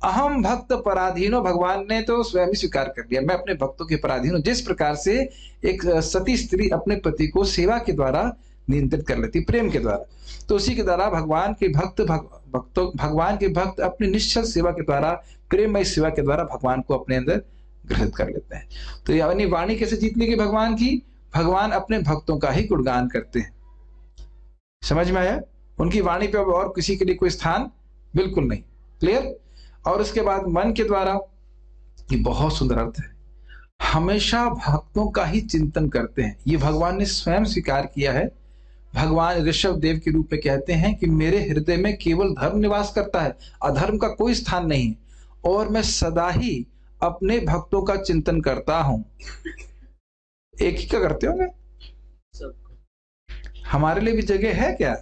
अहम भक्त पराधीनो, भगवान ने तो स्वयं ही स्वीकार कर लिया, मैं अपने भक्तों के पराधीन हूं। जिस प्रकार से एक सती स्त्री अपने पति को सेवा के द्वारा नियंत्रित कर लेती, प्रेम के द्वारा, तो उसी के द्वारा भगवान के भक्त अपनी निश्चल सेवा के द्वारा, प्रेममय सेवा के द्वारा भगवान को अपने अंदर ग्रहित कर लेते हैं। तो यानी वाणी कैसे जीत लेगी भगवान की? भगवान अपने भक्तों का ही गुणगान करते हैं। समझ में आया? उनकी वाणी पे और किसी के लिए कोई स्थान बिल्कुल नहीं। क्लियर? और उसके बाद मन के द्वारा, ये बहुत सुंदर अर्थ है, हमेशा भक्तों का ही चिंतन करते हैं। ये भगवान ने स्वयं स्वीकार किया है। भगवान ऋषभ देव के रूप में कहते हैं कि मेरे हृदय में केवल धर्म निवास करता है, अधर्म का कोई स्थान नहीं, और मैं सदा ही अपने भक्तों का चिंतन करता हूं। एक ही का करते होंगे? हमारे लिए भी जगह है क्या?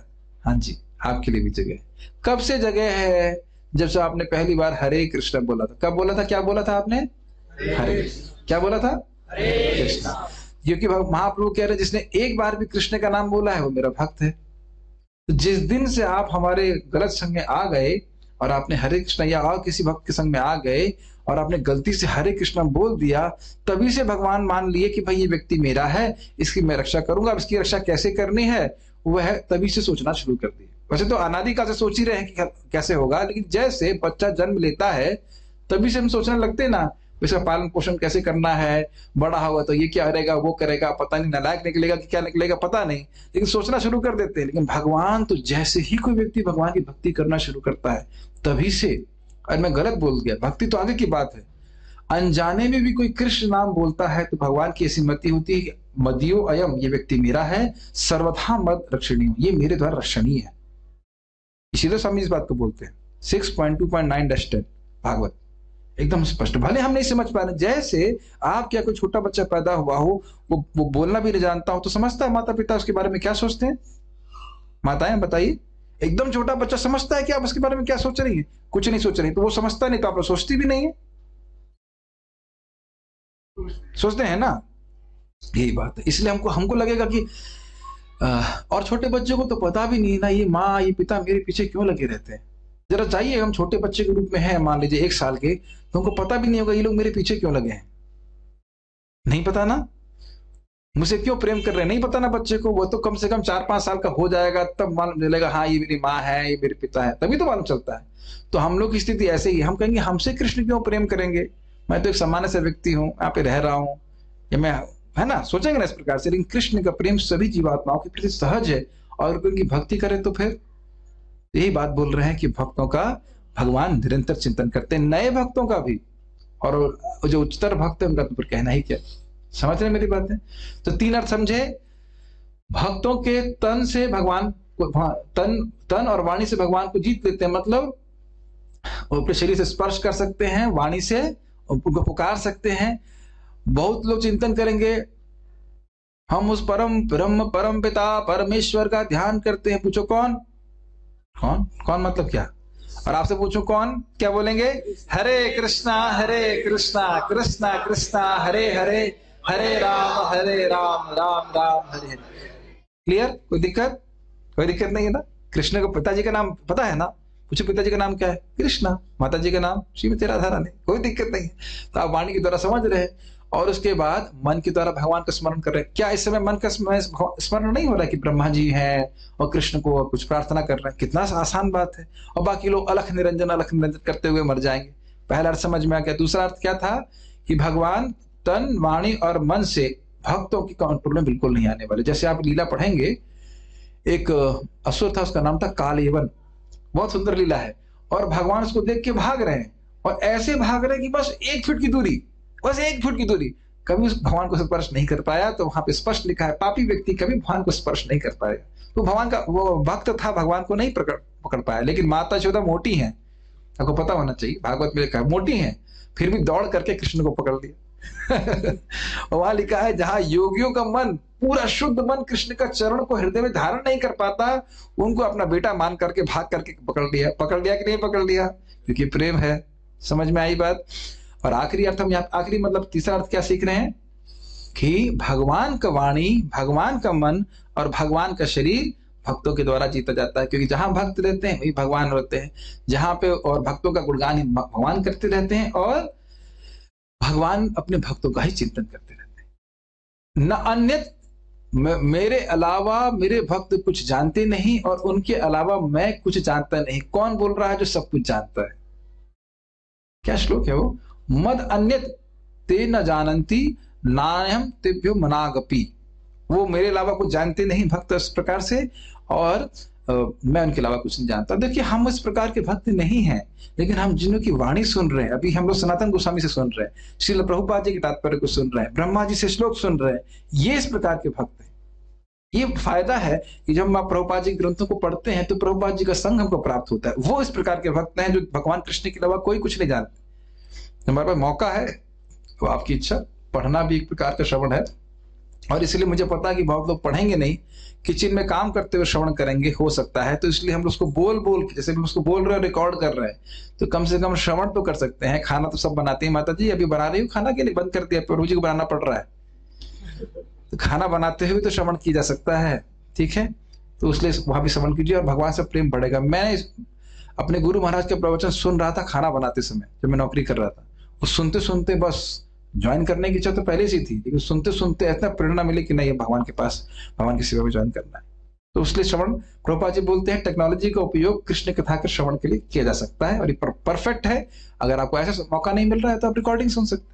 हाँ जी, आपके लिए भी जगह है। कब से जगह है? जब से आपने पहली बार हरे कृष्ण बोला था। कब बोला था? क्या बोला था आपने? हरे कृष्ण। क्या बोला था? हरे कृष्ण। क्योंकि महाप्रभु कह रहे जिसने एक बार भी कृष्ण का नाम बोला है वो मेरा भक्त है। तो जिस दिन से आप हमारे गलत संग में आ गए और आपने हरे कृष्ण या और किसी भक्त के संग में आ गए और आपने गलती से हरे कृष्ण बोल दिया, तभी से भगवान मान लिए कि भाई ये व्यक्ति मेरा है, इसकी मैं रक्षा करूंगा। अब इसकी रक्षा कैसे करनी है वह तभी से सोचना शुरू कर दिया। वैसे तो अनादिकाल से सोच ही रहे हैं कि कैसे होगा, लेकिन जैसे बच्चा जन्म लेता है तभी से हम सोचने लगते हैं ना, इसका पालन पोषण कैसे करना है, बड़ा होगा तो ये क्या करेगा, वो करेगा, पता नहीं, नालायक निकलेगा कि क्या निकलेगा पता नहीं, लेकिन सोचना शुरू कर देते हैं। लेकिन भगवान तो जैसे ही कोई व्यक्ति भगवान की भक्ति करना शुरू करता है तभी से, और मैं गलत बोल गया, भक्ति तो आगे की बात है, अनजाने में भी कोई कृष्ण नाम बोलता है तो भगवान की ऐसी मति होती है कि मदियो अयम, ये व्यक्ति मेरा है, सर्वथा मद रक्षणीय, ये मेरे द्वारा रक्षणीय है। इसीलिए स्वामी इस बात को बोलते हैं 6.2.9-10 भागवत एकदम स्पष्ट। भले हम नहीं समझ पा रहे, जैसे आप क्या कोई छोटा बच्चा पैदा हुआ हो, वो बोलना भी नहीं जानता हो तो समझता है माता पिता उसके बारे में क्या सोचते हैं? माताएं बताइए, एकदम छोटा बच्चा समझता है कि आप उसके बारे में क्या सोच रही है? कुछ नहीं सोच रही, तो वो समझता नहीं तो आप सोचती भी नहीं है। सोचते हैं ना, यही बात है। इसलिए हमको लगेगा कि और छोटे बच्चे को तो पता भी नहीं ना, ये माँ ये पिता मेरे पीछे क्यों लगे रहते हैं। जरा चाहिए, हम छोटे बच्चे के रूप में हैं, मान लीजिए 1 साल के, तो हमको पता भी नहीं होगा ये लोग मेरे पीछे क्यों लगे हैं। नहीं पता ना, मुझसे क्यों प्रेम कर रहे हैं, नहीं पता ना बच्चे को। वो तो कम से कम 4-5 साल का हो जाएगा तब मालूम चलेगा, हाँ ये मेरी माँ है, ये मेरे पिता है, तभी तो मालूम चलता है। तो हम लोग की स्थिति ऐसे ही, हम कहेंगे हमसे कृष्ण क्यों प्रेम करेंगे, मैं तो एक सामान्य से व्यक्ति हूँ, यहाँ पे रह रहा हूँ, या मैं, है ना, सोचेंगे ना इस प्रकार से। लेकिन कृष्ण का प्रेम सभी जीवात्माओं के प्रति सहज है, और उनकी भक्ति करे तो फिर यही बात बोल रहे हैं कि भक्तों का भगवान निरंतर चिंतन करते हैं, नए भक्तों का भी, और जो उच्चतर भक्त है उनका तो फिर कहना ही क्या। समझ रहे मेरी बात है? तो 3 अर्थ समझे। भक्तों के तन से भगवान को, तन और वाणी से भगवान को जीत लेते हैं, मतलब वो अपने शरीर से स्पर्श कर सकते हैं, वाणी से उनको पुकार सकते हैं। बहुत लोग चिंतन करेंगे हम उस परम ब्रह्म परम पिता परमेश्वर का ध्यान करते हैं। पूछो कौन कौन कौन, मतलब क्या? और आपसे पूछो कौन, क्या बोलेंगे? हरे कृष्णा कृष्णा कृष्णा हरे हरे, हरे राम राम राम हरे हरे। क्लियर? कोई दिक्कत? कोई दिक्कत नहीं है ना? कृष्ण को पिताजी का नाम पता है ना? पूछो पिताजी का नाम क्या है? कृष्णा। माता जी का नाम श्रीमती राधा रानी। कोई दिक्कत नहीं है। तो आप वाणी के द्वारा समझ रहे हैं और उसके बाद मन के द्वारा भगवान का स्मरण कर रहे हैं। क्या इस समय मन का स्मरण नहीं हो रहा कि ब्रह्मा जी हैं और कृष्ण को कुछ प्रार्थना कर रहे हैं? कितना आसान बात है। और बाकी लोग अलख निरंजन करते हुए मर जाएंगे। पहला अर्थ समझ में आ गया। दूसरा अर्थ क्या था कि भगवान तन वाणी और मन से भक्तों की कंट्रोल में बिल्कुल नहीं आने वाले। जैसे आप लीला पढ़ेंगे, एक असुर था, उसका नाम था कालयवन। बहुत सुंदर लीला है। और भगवान उसको देख के भाग रहे हैं और ऐसे भाग रहे हैं कि बस 1 फुट की दूरी, बस 1 फुट की दूरी। कभी उस भगवान को स्पर्श नहीं कर पाया। तो वहां पे स्पष्ट लिखा है, पापी व्यक्ति कभी भगवान को स्पर्श नहीं कर पाएगा। तो भगवान का वो भक्त था, भगवान को नहीं पकड़ पाया। लेकिन माता यशोदा मोटी है, आपको पता होना चाहिए, भागवत में लिखा है मोटी है, फिर भी दौड़ करके कृष्ण को पकड़ लिया। और वहां लिखा है, जहां योगियों का मन, पूरा शुद्ध मन कृष्ण का चरण को हृदय में धारण नहीं कर पाता, उनको अपना बेटा मान करके भाग करके पकड़ लिया। पकड़ लिया कि नहीं पकड़ लिया? क्योंकि प्रेम है। समझ में आई बात? और आखिरी अर्थ हम यहाँ, आखिरी मतलब तीसरा अर्थ क्या सीख रहे हैं कि भगवान का वाणी, भगवान का मन और भगवान का शरीर भक्तों के द्वारा जीता जाता है। क्योंकि जहां भक्त रहते हैं वही भगवान रहते हैं। जहां पे और भक्तों का गुणगान ही भगवान करते रहते हैं और भगवान अपने भक्तों का ही चिंतन करते रहते हैं। न अन्य मेरे अलावा मेरे भक्त कुछ जानते नहीं और उनके अलावा मैं कुछ जानता नहीं। कौन बोल रहा है जो सब कुछ जानता है? क्या श्लोक है वो? मद अन्य ते न जानंती नायम तेभ्यो मनागपि। वो मेरे अलावा कुछ जानते नहीं भक्त इस प्रकार से, और मैं उनके अलावा कुछ नहीं जानता। देखिए, हम इस प्रकार के भक्त नहीं हैं, लेकिन हम जिन्हों की वाणी सुन रहे हैं, अभी हम लोग सनातन गोस्वामी से सुन रहे हैं, श्रील प्रभुपाद जी के तात्पर्य को सुन रहे हैं, ब्रह्मा जी से श्लोक सुन रहे हैं, ये इस प्रकार के भक्त हैं। ये फायदा है कि जब हम प्रभुपाद जी ग्रंथों को पढ़ते हैं तो प्रभुपाद जी का संग हमको प्राप्त होता है। वो इस प्रकार के भक्त हैं जो भगवान कृष्ण के अलावा कोई कुछ नहीं जानते। हमारे पास मौका है तो आपकी इच्छा, पढ़ना भी एक प्रकार का श्रवण है। और इसलिए मुझे पता है कि बहुत लोग पढ़ेंगे नहीं, किचन में काम करते हुए श्रवण करेंगे हो सकता है। तो इसलिए हम उसको बोल बोल के, जैसे हम उसको बोल रहे हैं, रिकॉर्ड कर रहे हैं, तो कम से कम श्रवण तो कर सकते हैं। खाना तो सब बनाते हैं, माता जी अभी बना रही हूँ खाना, के लिए बंद कर दिया, प्रभु जी को बनाना पड़ रहा है। तो खाना बनाते हुए तो श्रवण किया जा सकता है, ठीक है? तो इसलिए वहां भी श्रवण कीजिए और भगवान से प्रेम बढ़ेगा। मैं अपने गुरु महाराज के प्रवचन सुन रहा था खाना बनाते समय, जब मैं नौकरी कर रहा था। वो सुनते सुनते बस ज्वाइन करने की इच्छा तो पहले से थी, लेकिन सुनते सुनते इतना प्रेरणा मिली कि नहीं, भगवान के पास, भगवान की सेवा में ज्वाइन करना है। तो इसलिए श्रवण, प्रभुपाद जी बोलते हैं टेक्नोलॉजी का उपयोग कृष्ण कथा के श्रवण के लिए किया जा सकता है और ये परफेक्ट है। अगर आपको ऐसा मौका नहीं मिल रहा है तो आप रिकॉर्डिंग सुन सकते हैं।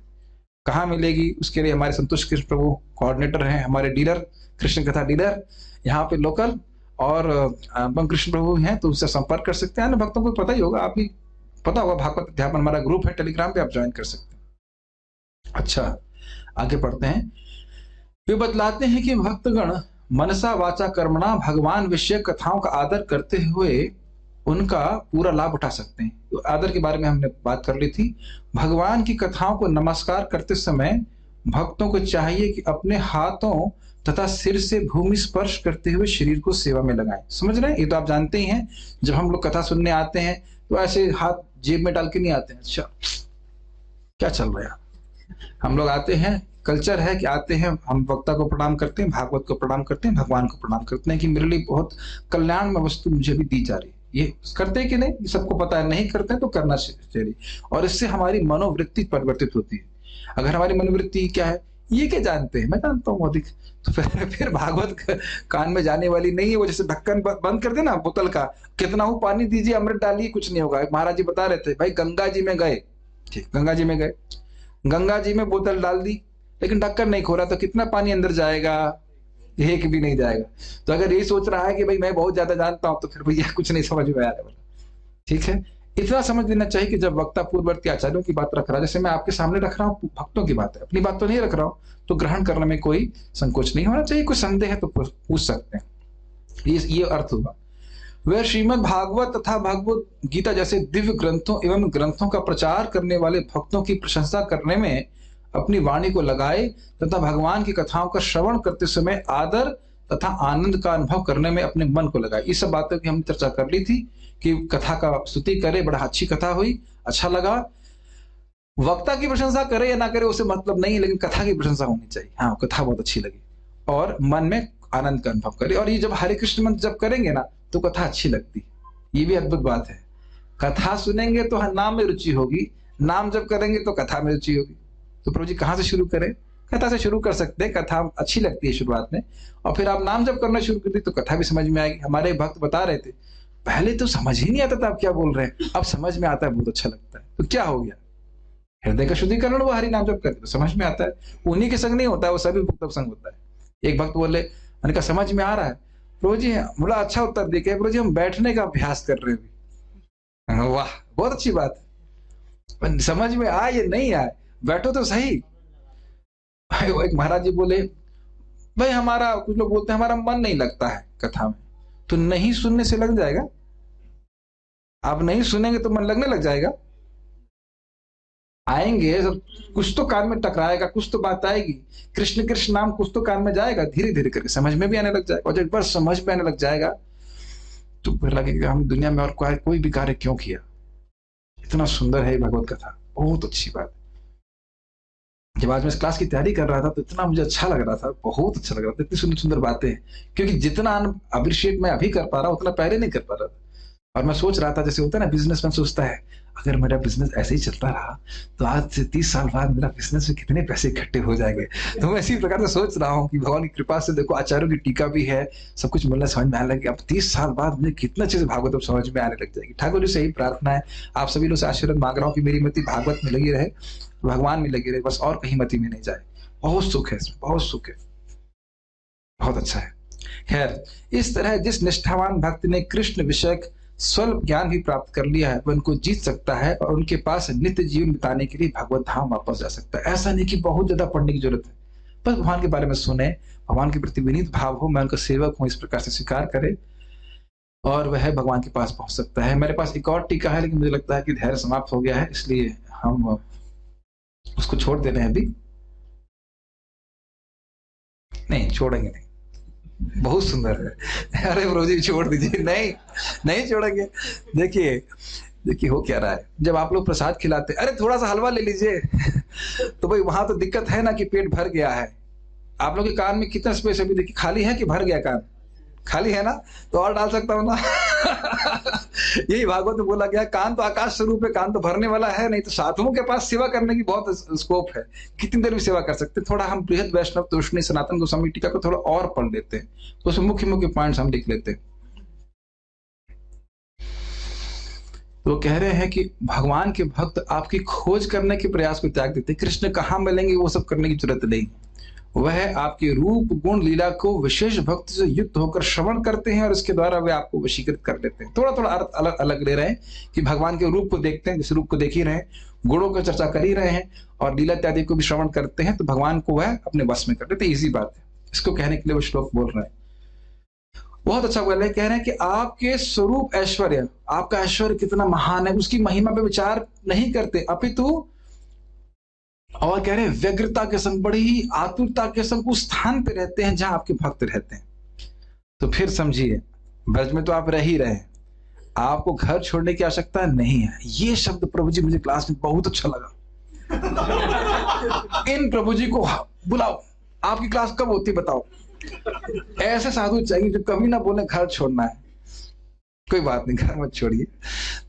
कहाँ मिलेगी? उसके लिए हमारे संतोष कृष्ण प्रभु कोऑर्डिनेटर हैं, हमारे डीलर, कृष्ण कथा डीलर यहाँ पे लोकल, और कृष्ण प्रभु हैं, तो उससे संपर्क कर सकते हैं। ना भक्तों को पता ही होगा, आप भी पता होगा, भागवत अध्यापन हमारा ग्रुप है टेलीग्राम पे, आप ज्वाइन कर सकते हैं। अच्छा, आगे पढ़ते हैं। वे बतलाते हैं कि भक्तगण मनसा वाचा कर्मणा भगवान विषय कथाओं का आदर करते हुए उनका पूरा लाभ उठा सकते हैं। तो आदर के बारे में हमने बात कर ली थी। भगवान की कथाओं को नमस्कार करते समय भक्तों को चाहिए कि अपने हाथों तथा सिर से भूमि स्पर्श करते हुए शरीर को सेवा में लगाएं। समझ रहे हैं? ये तो आप जानते ही हैं, जब हम लोग कथा सुनने आते हैं तो ऐसे हाथ जेब में डाल के नहीं आते हैं। अच्छा, क्या चल रहा है? हम लोग आते हैं, कल्चर है कि आते हैं, हम वक्ता को प्रणाम करते हैं, भागवत को प्रणाम करते हैं, भगवान को प्रणाम करते हैं कि मेरे लिए बहुत कल्याण में वस्तु मुझे भी दी जा रही है। ये करते हैं कि नहीं, सबको पता है। नहीं करते तो करना चाहिए, और इससे हमारी मनोवृत्ति परिवर्तित होती है। अगर हमारी मनोवृत्ति क्या है, ये क्या जानते हैं, मैं जानता हूँ अधिक, तो फिर भागवत कान में जाने वाली नहीं है। वो जैसे ढक्कन बंद कर दे ना बोतल का, कितना हो पानी दीजिए, अमृत डालिए, कुछ नहीं होगा। महाराज जी बता रहे थे, भाई गंगा जी में गए, ठीक, गंगा जी में गए, गंगा जी में बोतल डाल दी, लेकिन ढक्कन नहीं खोला, तो कितना पानी अंदर जाएगा? एक भी नहीं जाएगा। तो अगर यही सोच रहा है कि भाई मैं बहुत ज्यादा जानता हूं, तो फिर भैया कुछ नहीं समझ में आ रहा है। ठीक है, इतना समझ लेना चाहिए कि जब वक्ता पूर्ववर्ती आचार्यों की बात रख रहा है, जैसे मैं आपके सामने रख रहा हूँ, भक्तों की बात है, अपनी बात तो नहीं रख रहा हूँ, तो ग्रहण करने में कोई संकोच नहीं होना चाहिए। कोई संदेह है तो पूछ सकते हैं। ये अर्थ हुआ। वह श्रीमद् भागवत तथा भगवत गीता जैसे दिव्य ग्रंथों एवं ग्रंथों का प्रचार करने वाले भक्तों की प्रशंसा करने में अपनी वाणी को लगाए तथा भगवान की कथाओं का श्रवण करते समय आदर तथा आनंद का अनुभव करने में अपने मन को लगाए। ये सब बातों की हमने चर्चा कर ली थी कि कथा का स्तुति करे, बड़ा अच्छी कथा हुई, अच्छा लगा। वक्ता की प्रशंसा करे या ना करे उससे मतलब नहीं, लेकिन कथा की प्रशंसा होनी चाहिए। हाँ, कथा बहुत अच्छी लगी और मन में आनंद का अनुभव करे। और ये जब हरे कृष्ण मंत्र जब करेंगे ना तो कथा अच्छी लगती है। ये भी अद्भुत बात है। कथा सुनेंगे तो नाम में रुचि होगी, नाम जब करेंगे तो कथा में रुचि होगी। तो प्रभु जी कहाँ से शुरू करें? कथा से शुरू कर सकते हैं। कथा अच्छी लगती है शुरुआत में, और फिर आप नाम जब करना शुरू कर दी तो कथा भी समझ में आएगी। हमारे भक्त बता रहे थे पहले तो समझ ही नहीं आता था आप क्या बोल रहे हैं, अब समझ में आता है, बहुत अच्छा लगता है। तो क्या हो गया? हृदय का शुद्धिकरण वो हरि नाम जब करते तो समझ में आता है। उन्हीं के संग नहीं होता है, वो सभी भक्तों के संग होता है। एक भक्त बोले, मैंने कहा समझ में आ रहा है प्रभु जी? बोला अच्छा उत्तर देखे प्रभु जी, हम बैठने का अभ्यास कर रहे हैं। वाह, बहुत अच्छी बात है। समझ में आए या नहीं आए, बैठो तो सही। एक महाराज जी बोले, भाई हमारा, कुछ लोग बोलते हैं हमारा मन नहीं लगता है कथा में। तो नहीं सुनने से लग जाएगा? आप नहीं सुनेंगे तो मन लगने लग जाएगा? आएंगे सब, कुछ तो कान में टकराएगा, कुछ तो बात आएगी, कृष्ण कृष्ण नाम कुछ तो कान में जाएगा, धीरे धीरे करके समझ में भी आने लग जाएगा। और जब एक बार समझ में आने लग जाएगा तो फिर लगेगा हम दुनिया में और कोई भी कार्य क्यों किया। इतना सुंदर है भगवत कथा, बहुत अच्छी बात। जब आज मैं इस क्लास की तैयारी कर रहा था तो इतना मुझे अच्छा लग रहा था, बहुत अच्छा लग रहा था। इतनी सुंदर सुंदर बातें, क्योंकि जितना अप्रिशिएट मैं अभी कर पा रहा हूँ उतना पहले नहीं कर पा रहा था। और मैं सोच रहा था, जैसे होता है ना बिजनेसमैन सोचता है अगर मेरा बिजनेस ऐसे ही चलता रहा तो आज से 30 साल बाद मेरा बिजनेस में कितने पैसे इकट्ठे हो जाएंगे। तो मैं इसी प्रकार से सोच रहा हूँ कि भगवान की कृपा से देखो आचार्यों की टीका भी है, सब कुछ मिलना समझ में आने लगे। अब 30 साल बाद मुझे कितना चीज भागवत समझ में आने लग जाएगी। ठाकुर जी से यही प्रार्थना है, आप सभी लोग से आशीर्वाद मांग रहा हूँ कि मेरी मति भागवत में लगी रहे, भगवान में लगी रहे, बस और कहीं मति में नहीं जाए। बहुत सुख है इसमें, बहुत सुख है, बहुत अच्छा है। खैर, इस तरह जिस निष्ठावान भक्त ने कृष्ण विषयक स्वल्प ज्ञान भी प्राप्त कर लिया है वह उनको जीत सकता है और उनके पास नित्य जीवन बिताने के लिए भगवत धाम वापस जा सकता है। ऐसा नहीं कि बहुत ज्यादा पढ़ने की जरूरत है, बस भगवान के बारे में सुने, भगवान के प्रति विनीत भाव हो, मैं उनका सेवक हूं इस प्रकार से स्वीकार करे और वह भगवान के पास पहुंच सकता है। मेरे पास एक और टीका है लेकिन मुझे लगता है कि धैर्य समाप्त हो गया है, इसलिए हम उसको छोड़ दे रहे हैं अभी। नहीं छोड़ेंगे, नहीं, बहुत सुंदर है। अरे प्रभु जी छोड़ दीजिए, नहीं नहीं छोड़ेंगे। देखिए देखिए हो क्या रहा है, जब आप लोग प्रसाद खिलाते अरे थोड़ा सा हलवा ले लीजिए तो भाई वहां तो दिक्कत है ना कि पेट भर गया है। आप लोग के कान में कितना स्पेस है, अभी देखिए खाली है कि भर गया कान? खाली है ना, तो और डाल सकता हूं ना। यही भागवत में बोला गया, कान तो आकाश स्वरूप है, कान तो भरने वाला है नहीं। तो साधुओं के पास सेवा करने की बहुत स्कोप है, कितनी देर भी सेवा कर सकते। थोड़ा हम बृहद वैष्णव तोषणी सनातन गोस्वामी टीका को थोड़ा और पढ़ लेते हैं, तो उसमें मुख्य मुख्य पॉइंट्स हम लिख लेते हैं। तो कह रहे हैं कि भगवान के भक्त आपकी खोज करने के प्रयास को त्याग देते, कृष्ण कहाँ मिलेंगे वो सब करने की जरूरत नहीं। वह आपके रूप गुण लीला को विशेष भक्ति से युक्त होकर श्रवण करते हैं और इसके द्वारा वे आपको वशीकृत कर लेते हैं। थोड़ा थोड़ा अर्थ अलग अलग ले रहे हैं कि भगवान के रूप को देखते हैं, जिस रूप को देख ही रहे हैं, गुणों की चर्चा कर ही रहे हैं और लीला इत्यादि को भी श्रवण करते हैं, तो भगवान को वह अपने वश में कर लेते हैं। इजी बात है, इसको कहने के लिए वो श्लोक बोल रहे हैं। बहुत अच्छा बोल रहे हैं, कह रहे हैं कि आपके स्वरूप ऐश्वर्य, आपका ऐश्वर्य कितना महान है, उसकी महिमा पे विचार नहीं करते, अपितु और कह रहे हैं व्यग्रता के संग, बड़ी ही आतुरता के संग उस स्थान पे रहते हैं जहां आपके भक्त रहते हैं। तो फिर समझिए, ब्रज में तो आप रह ही रहे हैं, आपको घर छोड़ने की आवश्यकता नहीं है। ये शब्द प्रभु जी मुझे क्लास में बहुत अच्छा लगा। इन प्रभु जी को बुलाओ, आपकी क्लास कब होती बताओ। ऐसे साधु चाहिए जो कभी ना बोले घर छोड़ना है। कोई बात नहीं, घर मत छोड़िए,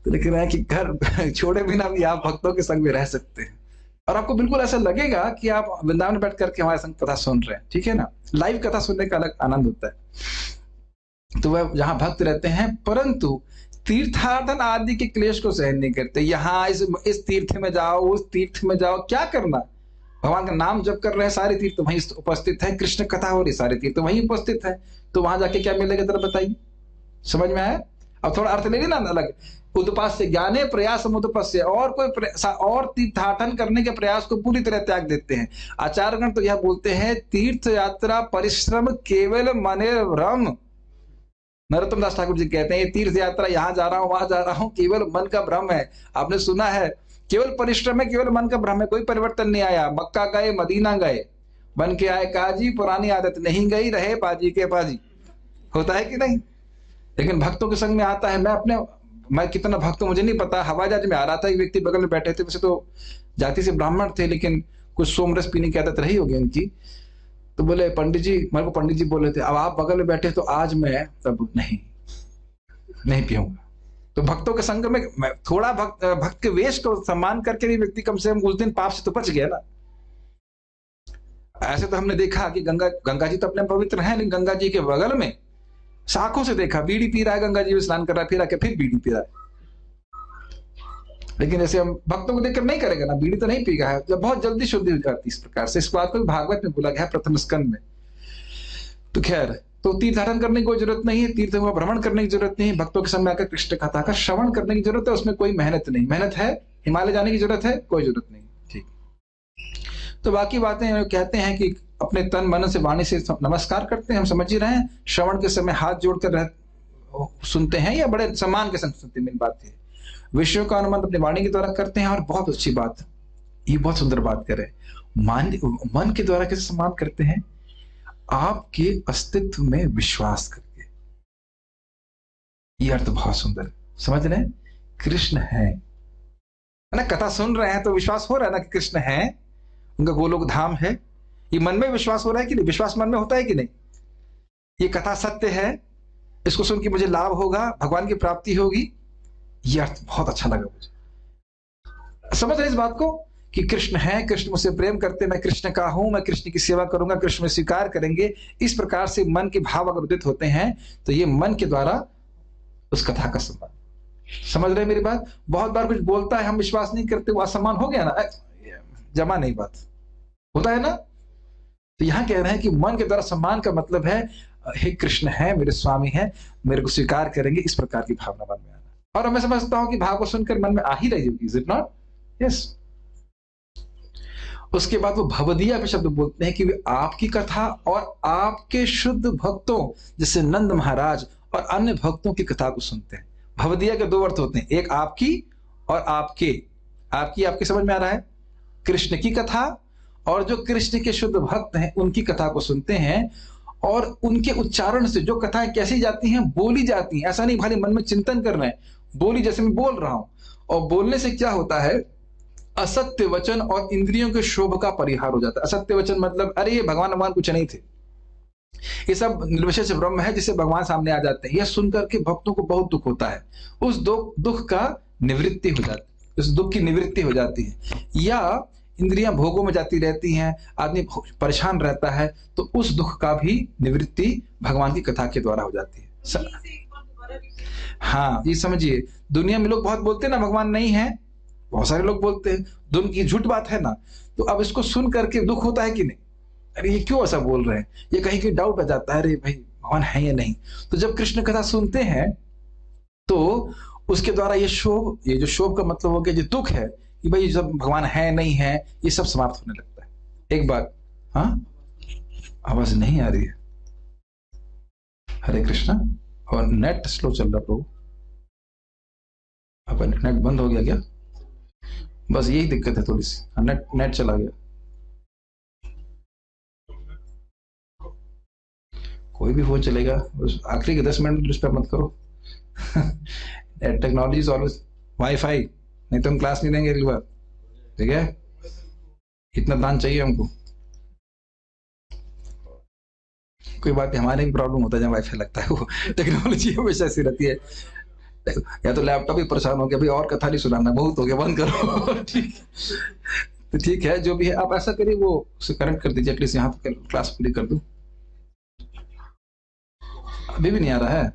तो लेकिन है कि घर छोड़े बिना भी आप भक्तों के संग में रह सकते हैं और आपको बिल्कुल ऐसा लगेगा कि आप वृंदावन बैठ करके हमारे संग कथा सुन रहे हैं। ठीक है ना, लाइव कथा सुनने का अलग आनंद होता है। तो वह जहां भक्त रहते हैं, परंतु तीर्थाटन आदि के क्लेश को सहन नहीं करते। यहाँ इस तीर्थ में जाओ, उस तीर्थ में जाओ, क्या करना? भगवान का नाम जप कर रहे हैं, सारे तीर्थ वहीं उपस्थित है, कृष्ण कथा हो रही, सारे तीर्थ वहीं उपस्थित है, तो वहां जाके क्या मिलेगा जरा बताइए। समझ में आया? अब थोड़ा अर्थ ले लेना अलग। उदपास्य ज्ञाने प्रयास मुदपस्य, और कोई और तीर्थाटन करने के प्रयास को पूरी तरह त्याग देते हैं। आचार्यगण तो यह बोलते हैं, तीर्थ यात्रा परिश्रम केवल मने भ्रम। नरोत्तम दास ठाकुर जी कहते हैं, ये तीर्थ यात्रा यहाँ जा रहा हूँ वहां जा रहा हूँ, केवल मन का भ्रम है। आपने सुना है, केवल परिश्रम है, केवल मन का भ्रम है, कोई परिवर्तन नहीं आया। मक्का गए, मदीना गए, बन के आए काजी, पुरानी आदत नहीं गई, रहे पाजी के पाजी। होता है कि नहीं? लेकिन भक्तों के संग में आता है, मैं कितना भक्त हूं मुझे नहीं पता। हवाई जहाज में आ रहा था, एक व्यक्ति बगल में बैठे थे, वैसे तो जाति से ब्राह्मण थे, लेकिन कुछ सोमरस पीने की आदत रही होगी उनकी। तो बोले पंडित जी, मेरे को पंडित जी बोले थे, अब आप बगल में बैठे तो आज मैं तब नहीं पीऊंगा। तो भक्तों के संग में मैं थोड़ा भक्त के वेश को सम्मान करके भी व्यक्ति कम से कम उस दिन पाप से तो बच गया ना। ऐसे तो हमने देखा कि गंगा जी तो अपने पवित्र हैं, लेकिन गंगा जी के बगल में शाखों से देखा बीड़ी पी रहा है, गंगा जी में स्नान कर रहा है, फिर आके फिर बीड़ी पी रहा है। लेकिन ऐसे हम भक्तों को देखकर नहीं करेगा ना, बीड़ी तो नहीं पीगा है, जब बहुत जल्दी शुद्धि हो जाती है इस प्रकार से। इस बात को भागवत में बोला गया है प्रथम स्कंद में। तो खैर, तो तीर्थ धारण करने की कोई जरूरत नहीं है, तीर्थ का भ्रमण करने की जरूरत नहीं है, भक्तों के समय आकर कृष्ण कथा का श्रवण करने की जरूरत है, उसमें कोई मेहनत नहीं। मेहनत है हिमालय जाने की जरूरत है, कोई जरूरत नहीं। ठीक, तो बाकी बातें कहते हैं कि अपने तन मन से वाणी से नमस्कार करते हैं, हम समझ ही रहे हैं। श्रवण के समय हाथ जोड़कर सुनते हैं या बड़े सम्मान के संग सुनते हैं, मेन बात है। विषयों का अनुमान अपनी वाणी के द्वारा करते हैं, और बहुत अच्छी बात, ये बहुत सुंदर बात करें, मन के द्वारा कैसे सम्मान करते हैं? आपके अस्तित्व में विश्वास करके। ये अर्थ बहुत सुंदर, समझ रहे हैं? कृष्ण है ना, कथा सुन रहे हैं तो विश्वास हो रहा है ना कि कृष्ण है, उनका गोलोक धाम है। ये मन में विश्वास हो रहा है कि नहीं? विश्वास मन में होता है कि नहीं? ये कथा सत्य है, इसको सुन के मुझे लाभ होगा, भगवान की प्राप्ति होगी। ये अर्थ बहुत अच्छा लगा मुझे। समझ रहे इस बात को कि कृष्ण है, कृष्ण मुझसे प्रेम करते, मैं कृष्ण का हूं, मैं कृष्ण की सेवा करूंगा, कृष्ण में स्वीकार करेंगे। इस प्रकार से मन के भाव अगर उदित होते हैं तो ये मन के द्वारा उस कथा का सम्मान। समझ रहे मेरी बात? बहुत बार कुछ बोलता है, हम विश्वास नहीं करते, वो असम्मान हो गया ना, जमा नहीं बात होता है ना। तो यहां कह रहे हैं कि मन के द्वारा सम्मान का मतलब है, हे कृष्ण है, मेरे स्वामी है, मेरे को स्वीकार करेंगे, इस प्रकार की भावना मन में आना। और मैं समझता हूं कि भाव को सुनकर मन में आ ही रही होगी, इज इट नॉट? यस। उसके बाद वो भवदीया पे शब्द बोलते हैं कि वे आपकी कथा और आपके शुद्ध भक्तों जैसे नंद महाराज और अन्य भक्तों की कथा को सुनते हैं। भवदीया के दो अर्थ होते हैं, एक आपकी और आपके। आपकी समझ में आ रहा है? कृष्ण की कथा, और जो कृष्ण के शुद्ध भक्त हैं उनकी कथा को सुनते हैं, और उनके उच्चारण से जो कथाएं कैसी जाती हैं, बोली जाती हैं। ऐसा नहीं भाई मन में चिंतन कर रहे हैं, बोली जैसे मैं बोल रहा हूं। और बोलने से क्या होता है, असत्य वचन और इंद्रियों के शोभ का परिहार हो जाता है। असत्य वचन मतलब अरे ये भगवान कुछ नहीं थे, ये सब निर्विशेष ब्रह्म है, जिसे भगवान सामने आ जाते हैं। यह सुनकर के भक्तों को बहुत दुख होता है, उस दुख का निवृत्ति हो जाती है, उस दुख की निवृत्ति हो जाती है। या इंद्रियां भोगों में जाती रहती हैं, आदमी परेशान रहता है, तो उस दुख का भी निवृत्ति भगवान की कथा के द्वारा हो जाती है। हाँ, ये समझिए, दुनिया में लोग बहुत बोलते हैं ना भगवान नहीं है, बहुत सारे लोग बोलते हैं, ये झूठ बात है ना। तो अब इसको सुन करके दुख होता है कि नहीं, अरे ये क्यों ऐसा बोल रहे हैं, ये कहीं के डाउट आ जाता है, अरे भाई भगवान है या नहीं। तो जब कृष्ण कथा सुनते हैं तो उसके द्वारा ये जो शोभ का मतलब हो गया, जो दुख है कि भाई जब भगवान है नहीं है, ये सब समाप्त होने लगता है। एक बात, हाँ आवाज नहीं आ रही है, हरे कृष्णा। और नेट स्लो चल रहा प्रभु, अब नेट बंद हो गया क्या? बस यही दिक्कत है थोड़ी सी, नेट चला गया। कोई भी फोन चलेगा, आखिरी के 10 मिनट डिस्टर्ब मत करो। टेक्नोलॉजी इज ऑलवेज वाईफाई, नहीं तो हम क्लास नहीं देंगे अगली बार, ठीक है? इतना दान चाहिए हमको। कोई बात नहीं, हमारे भी प्रॉब्लम होता है जब वाईफाई लगता है, वो टेक्नोलॉजी हमेशा ऐसी रहती है। या तो लैपटॉप भी परेशान हो गया, भाई और कथा नहीं सुनाना, बहुत हो गया, बंद करो। ठीक, तो ठीक है, जो भी है आप ऐसा करिए, वो उसे कनेक्ट कर दीजिए, एटलीस्ट यहाँ तक क्लास पूरी कर दूं। अभी भी नहीं आ रहा है?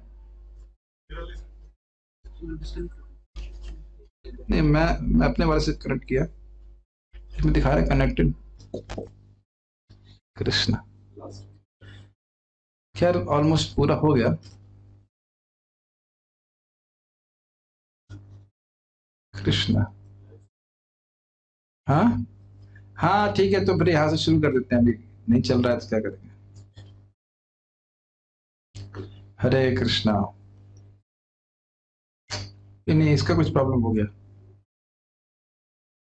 नहीं, मैं अपने वाले से कनेक्ट किया, इसमें दिखा रहा है कनेक्टेड। कृष्ण, खैर ऑलमोस्ट पूरा हो गया। कृष्ण, हाँ हाँ ठीक है, तो फिर यहाँ से शुरू कर देते हैं, अभी नहीं चल रहा है तो क्या करेंगे। हरे कृष्णा। नहीं, इसका कुछ प्रॉब्लम हो गया,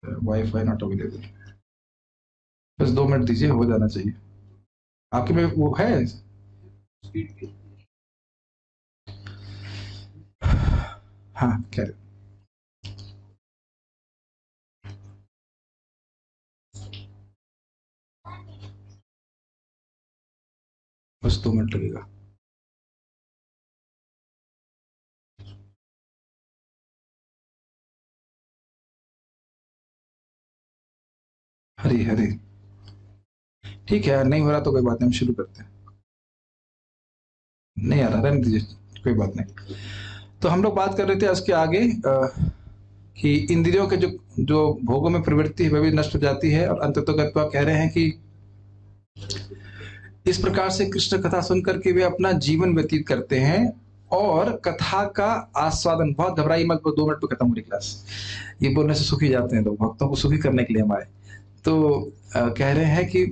वाईफाई नॉट अवेलेबल। बस 2 मिनट दीजिए, हो जाना चाहिए। आपके में वो है? हाँ कह रहे बस 2 मिनट लगेगा। हरी हरी। ठीक है, नहीं हो रहा तो कोई बात नहीं, हम शुरू करते हैं। नहीं आ रहा, रहने दीजिए, कोई बात नहीं। तो हम लोग बात कर रहे थे इसके आगे कि इंद्रियों के जो जो भोगों में प्रवृत्ति है वह भी नष्ट हो जाती है, और अंततः कह रहे हैं कि इस प्रकार से कृष्ण कथा सुनकर के वे अपना जीवन व्यतीत करते हैं और कथा का आस्वादन, बहुत घबराई मत, 2 मिनट में खत्म हो रही क्लास, ये बोलने से सुखी जाते हैं लोग, भक्तों को सुखी करने के लिए हम आए। तो कह रहे हैं कि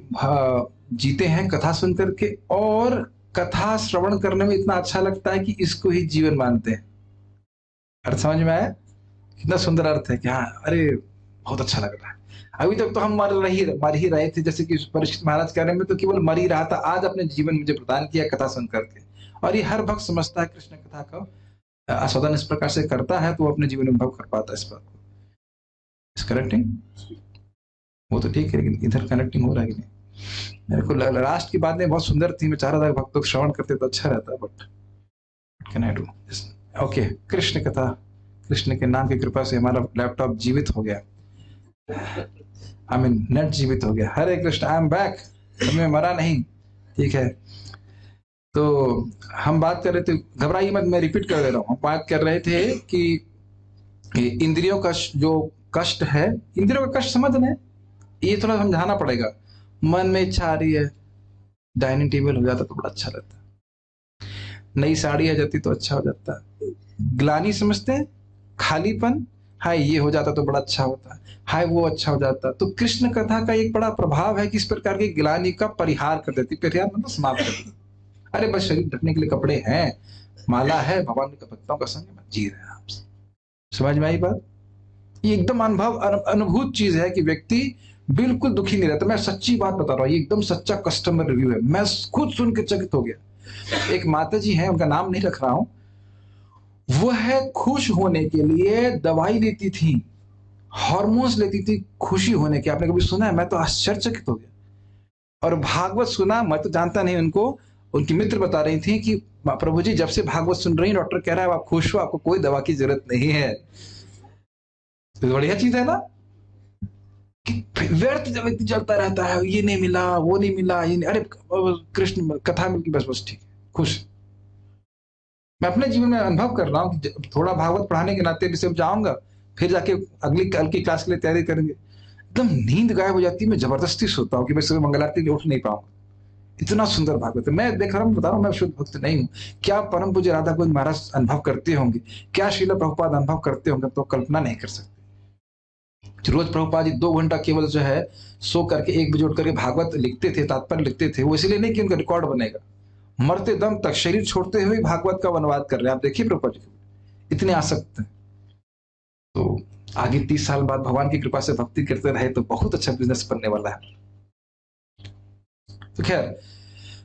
जीते हैं कथा सुन करके, और कथा श्रवण करने में इतना अच्छा लगता है कि इसको ही जीवन मानते हैं। अर्थ समझ में आया? कितना सुंदर अर्थ है कि हाँ, अरे बहुत अच्छा लग रहा है। अभी तक तो हम मर ही रहे थे, जैसे कि परीक्षित महाराज कह रहे हैं, मैं तो केवल मर ही रहा था, आज अपने जीवन मुझे प्रदान किया कथा सुन करके। और ये हर भक्त समझता है कृष्ण कथा का आस्वादन इस प्रकार से करता है तो वो अपने जीवन में अनुभव कर पाता है इस बात को। इस कनेक्टिंग वो तो ठीक है, लेकिन इधर कनेक्टिंग हो रहा है कि नहीं? मेरे को लास्ट की बातें बहुत सुंदर थी, मैं चाह रहा था भक्तों को श्रवण करते तो अच्छा रहता, but can I do? Okay, Krishna कथा, कृष्ण के नाम की कृपा से हमारा लैपटॉप जीवित हो गया, आई मीन नेट जीवित हो गया। हरे कृष्ण, आई एम बैक, मैं मरा नहीं। ठीक है, तो हम बात कर रहे थे, घबराइए मत, मैं रिपीट कर दे रहा हूँ, हम बात कर रहे थे कि इंद्रियों का जो कष्ट है, इंद्रियों का कष्ट समझ रहे, ये थोड़ा समझाना पड़ेगा। मन में इच्छा आ रही है, डाइनिंग टेबल हो जाता तो बड़ा अच्छा रहता, नई साड़ी आ जाती तो अच्छा हो जाता, ग्लानी समझते हैं, खालीपन, हाय ये हो जाता तो बड़ा अच्छा होता, हाय वो अच्छा हो जाता। तो कृष्ण कथा का एक बड़ा प्रभाव है कि इस प्रकार की ग्लानी का परिहार कर देती, परिहार मतलब समाप्त कर देती। अरे बस शरीर ढकने के लिए कपड़े हैं, माला है, भगवान के भक्तों का संग में जी रहे हैं आप। समझ में आई बात? ये एकदम अनुभूत चीज है कि व्यक्ति बिल्कुल दुखी नहीं रहता। मैं सच्ची बात बता रहा हूँ, ये एकदम सच्चा कस्टमर रिव्यू है, मैं खुद सुन के चकित हो गया। एक माता जी है, उनका नाम नहीं रख रहा हूं, वो है खुश होने के लिए दवाई लेती थी, हार्मोन्स लेती थी खुशी होने के। आपने कभी सुना है? मैं तो आश्चर्यचकित हो गया। और भागवत सुना, मैं तो जानता नहीं उनको, उनकी मित्र बता रही थी कि प्रभु जी जब से भागवत सुन रही, डॉक्टर कह रहा है आप खुश हो, आपको कोई दवा की जरूरत नहीं है। तो बढ़िया चीज है ना, कि व्यर्थ व्यक्ति चलता रहता है, ये नहीं मिला, वो नहीं मिला, ये नहीं, अरे कृष्ण कथा मिल गई, बस बस ठीक है, खुश। मैं अपने जीवन में अनुभव कर रहा हूँ कि थोड़ा भागवत पढ़ाने के नाते जब जाऊंगा, फिर जाके अगली कल की क्लास के लिए तैयारी करेंगे, एकदम नींद गायब हो जाती है, मैं जबरदस्ती सोता हूँ कि मैं सुबह मंगल आरती उठ नहीं पाऊंगा। इतना सुंदर भागवत है। मैं देख रहा हूँ, बता रहा हूँ, मैं शुद्ध भक्त नहीं हूँ। क्या परम पूज्य राधा गोविंद महाराज अनुभव करते होंगे, क्या श्रील प्रभुपाद अनुभव करते होंगे, तो कल्पना नहीं कर सकते। रोज प्रभुपाद जी 2 घंटा केवल जो है सो करके 1 बजे उठ करके भागवत लिखते थे, तात्पर्य लिखते थे। वो इसलिए नहीं कि उनका रिकॉर्ड बनेगा, मरते दम तक, शरीर छोड़ते हुए भागवत का अनुवाद कर रहे हैं। आप देखिए प्रभुपाद जी इतने आसक्त हैं। तो आगे 30 साल बाद भगवान की कृपा से भक्ति करते रहे तो बहुत अच्छा बिजनेस बनने वाला है। तो खैर,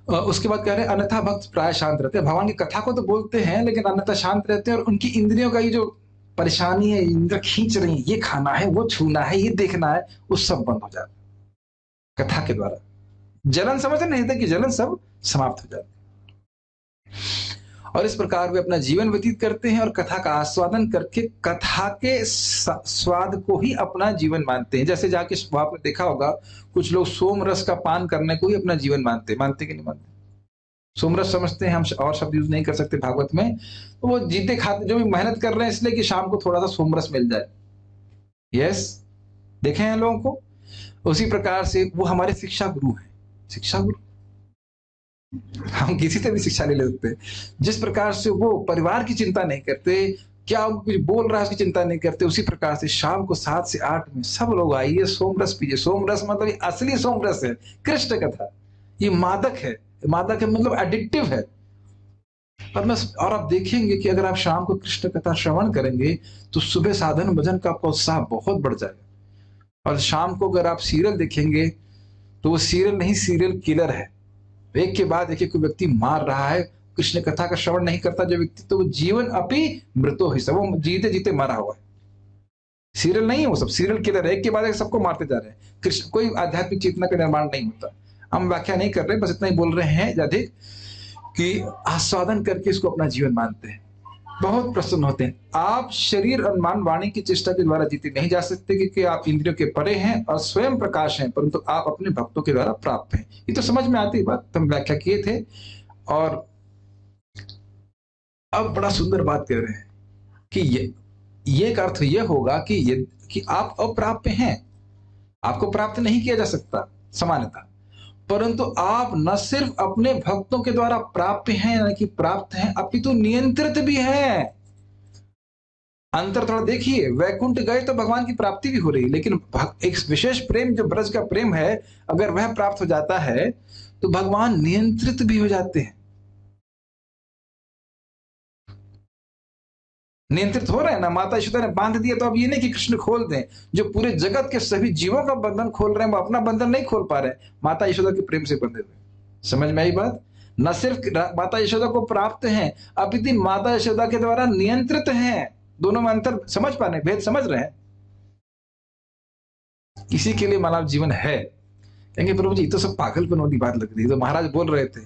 उसके बाद कह रहे हैं अन्यथा भक्त प्राय शांत रहते हैं। भगवान की कथा को तो बोलते हैं लेकिन अन्यथा शांत रहते हैं, और उनकी इंद्रियों का ये जो परेशानी है, इंद्र खींच रही है, ये खाना है, वो छूना है, ये देखना है, वो सब बंद हो जाता है कथा के द्वारा। जलन समझ नहीं था कि जलन सब समाप्त हो जाती है। और इस प्रकार वे अपना जीवन व्यतीत करते हैं और कथा का आस्वादन करके कथा के स्वाद को ही अपना जीवन मानते हैं। जैसे जाके आपने देखा होगा, कुछ लोग सोम रस का पान करने को ही अपना जीवन मानते कि नहीं मानते? सोमरस समझते हैं हम, और शब्द यूज नहीं कर सकते भागवत में। तो वो जीते खाते जो भी मेहनत कर रहे हैं इसलिए कि शाम को थोड़ा सा सोमरस मिल जाए। यस, देखे हैं लोगों को। उसी प्रकार से वो हमारे शिक्षा गुरु हैं। शिक्षा गुरु, हम किसी से भी शिक्षा ले सकते हैं। जिस प्रकार से वो परिवार की चिंता नहीं करते, क्या कुछ बोल रहा है उसकी चिंता नहीं करते, उसी प्रकार से शाम को 7 से 8 में सब लोग आइए, सोमरस पीजिए। सोमरस मतलब ये असली सोमरस है, कृष्ण कथा। ये मादक है, मादक है मतलब एडिक्टिव है। और आप देखेंगे कि अगर आप शाम को कृष्ण कथा श्रवण करेंगे तो सुबह साधन भजन का आपका उत्साह बहुत बढ़ जाएगा। और शाम को अगर आप सीरियल देखेंगे तो वो सीरियल नहीं, सीरियल किलर है। एक के बाद एक व्यक्ति मार रहा है, कृष्ण कथा का श्रवण नहीं करता जो व्यक्ति, तो वो जीवन अपि मृतो ही, सब वो जीते जीते मरा हुआ है। सीरियल नहीं है वो सब, सीरियल की तरह एक के बाद एक सबको मारते जा रहे हैं। कृष्ण कोई आध्यात्मिक चेतना का निर्माण नहीं होता। हम व्याख्या नहीं कर रहे, बस इतना ही बोल रहे हैं अधिक कि आस्वादन करके इसको अपना जीवन मानते हैं, बहुत प्रसन्न होते हैं। आप शरीर और मान वाणी की चेष्टा के द्वारा जीते नहीं जा सकते, क्योंकि आप इंद्रियों के परे हैं और स्वयं प्रकाश हैं, परंतु आप अपने भक्तों के द्वारा प्राप्त हैं। ये तो समझ में आती बात, हम व्याख्या किए थे। और अब बड़ा सुंदर बात कह रहे हैं कि ये का अर्थ यह होगा कि आप अप्राप्य हैं, आपको प्राप्त नहीं किया जा सकता सामान्यतः, परंतु आप न सिर्फ अपने भक्तों के द्वारा प्राप्य हैं, यानी कि प्राप्त हैं, अपितु नियंत्रित भी हैं। अंतर थोड़ा देखिए, वैकुंठ गए तो भगवान की प्राप्ति भी हो रही, लेकिन एक विशेष प्रेम जो ब्रज का प्रेम है, अगर वह प्राप्त हो जाता है तो भगवान नियंत्रित भी हो जाते हैं। नियंत्रित हो रहे हैं ना, माता यशोदा ने बांध दिया, तो अब ये नहीं कि कृष्ण खोल दें। जो पूरे जगत के सभी जीवों का बंधन खोल रहे हैं, वो अपना बंधन नहीं खोल पा रहे, माता यशोदा के प्रेम से बंधे हुए। समझ में आई बात? न सिर्फ माता यशोदा को प्राप्त हैं, अपितु माता यशोदा के द्वारा नियंत्रित हैं। दोनों में अंतर समझ पा रहे, भेद समझ रहे हैं? इसी के लिए मानव जीवन है। कहेंगे प्रभु जी तो सब पागलपन वाली बात लग रही है। तो महाराज बोल रहे थे,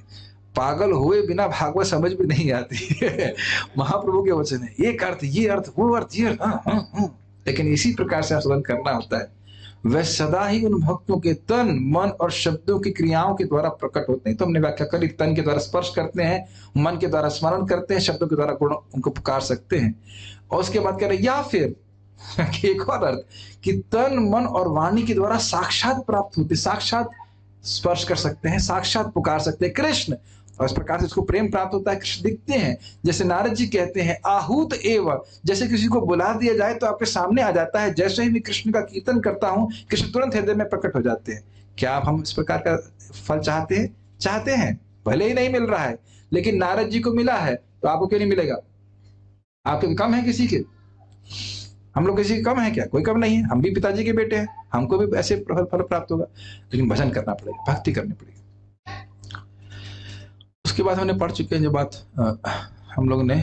पागल हुए बिना भागवत समझ में नहीं आती है। महाप्रभु के वचन है, एक अर्थ ये अर्थ वो अर्थ ये, लेकिन इसी प्रकार से आस्वादन करना होता है। वह सदा ही उन भक्तों के तन मन और शब्दों की क्रियाओं के द्वारा प्रकट होते हैं। तो हमने व्याख्या करी, तन के द्वारा स्पर्श करते हैं, मन के द्वारा स्मरण करते हैं, शब्दों के द्वारा गुण उनको पुकार सकते हैं। और उसके बाद कह रहे या फिर एक और अर्थ कि तन मन और वाणी के द्वारा साक्षात प्राप्त होते, साक्षात स्पर्श कर सकते हैं, साक्षात पुकार सकते हैं कृष्ण। और इस प्रकार से इसको प्रेम प्राप्त होता है, कृष्ण दिखते हैं। जैसे नारद जी कहते हैं आहूत एव, जैसे किसी को बुला दिया जाए तो आपके सामने आ जाता है। जैसे ही मैं कृष्ण का कीर्तन करता हूं, कृष्ण तुरंत हृदय में प्रकट हो जाते हैं। क्या आप हम इस प्रकार का फल चाहते हैं? चाहते हैं, भले ही नहीं मिल रहा है, लेकिन नारद जी को मिला है तो आपको क्यों नहीं मिलेगा? आपके कम है किसी के? हम लोग किसी के कम है क्या? कोई कम नहीं है, हम भी पिताजी के बेटे हैं, हमको भी ऐसे फल प्राप्त होगा। लेकिन भजन करना पड़ेगा, भक्ति करनी पड़ेगी। उसके बाद हमने पढ़ चुके हैं जो बात हम लोग ने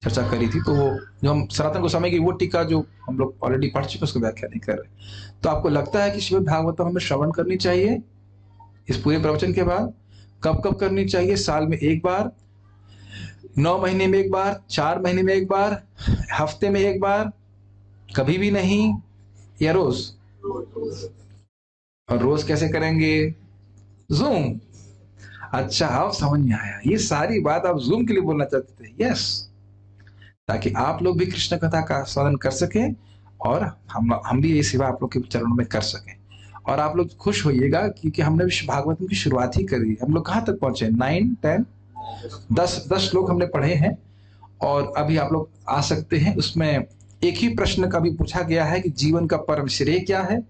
चर्चा करी थी, तो वो जो हम सनातन गोस्वामी की वो टीका जो हम लोग ऑलरेडी पढ़ चुके, उसको व्याख्या नहीं कर रहे। तो आपको लगता है कि श्रीमद् भागवतम हमें श्रवण करनी चाहिए इस पूरे प्रवचन के बाद? कब कब करनी चाहिए? साल में एक बार, 9 महीने में एक बार, 4 महीने में एक बार, हफ्ते में एक बार, कभी भी नहीं, या रोज? और रोज कैसे करेंगे? जूम। अच्छा, आप समझ में आया, ये सारी बात आप जूम के लिए बोलना चाहते थे? यस, ताकि आप लोग भी कृष्ण कथा का आस्वादन कर सकें और हम भी ये सेवा आप लोग के चरणों में कर सकें। और आप लोग खुश होइएगा क्योंकि हमने भागवतम की शुरुआत ही करी। हम लोग कहाँ तक पहुंचे? 9, 10, 10 श्लोक हमने पढ़े हैं। और अभी आप लोग आ सकते हैं। उसमें एक ही प्रश्न का भी पूछा गया है कि जीवन का परम श्रेय क्या है,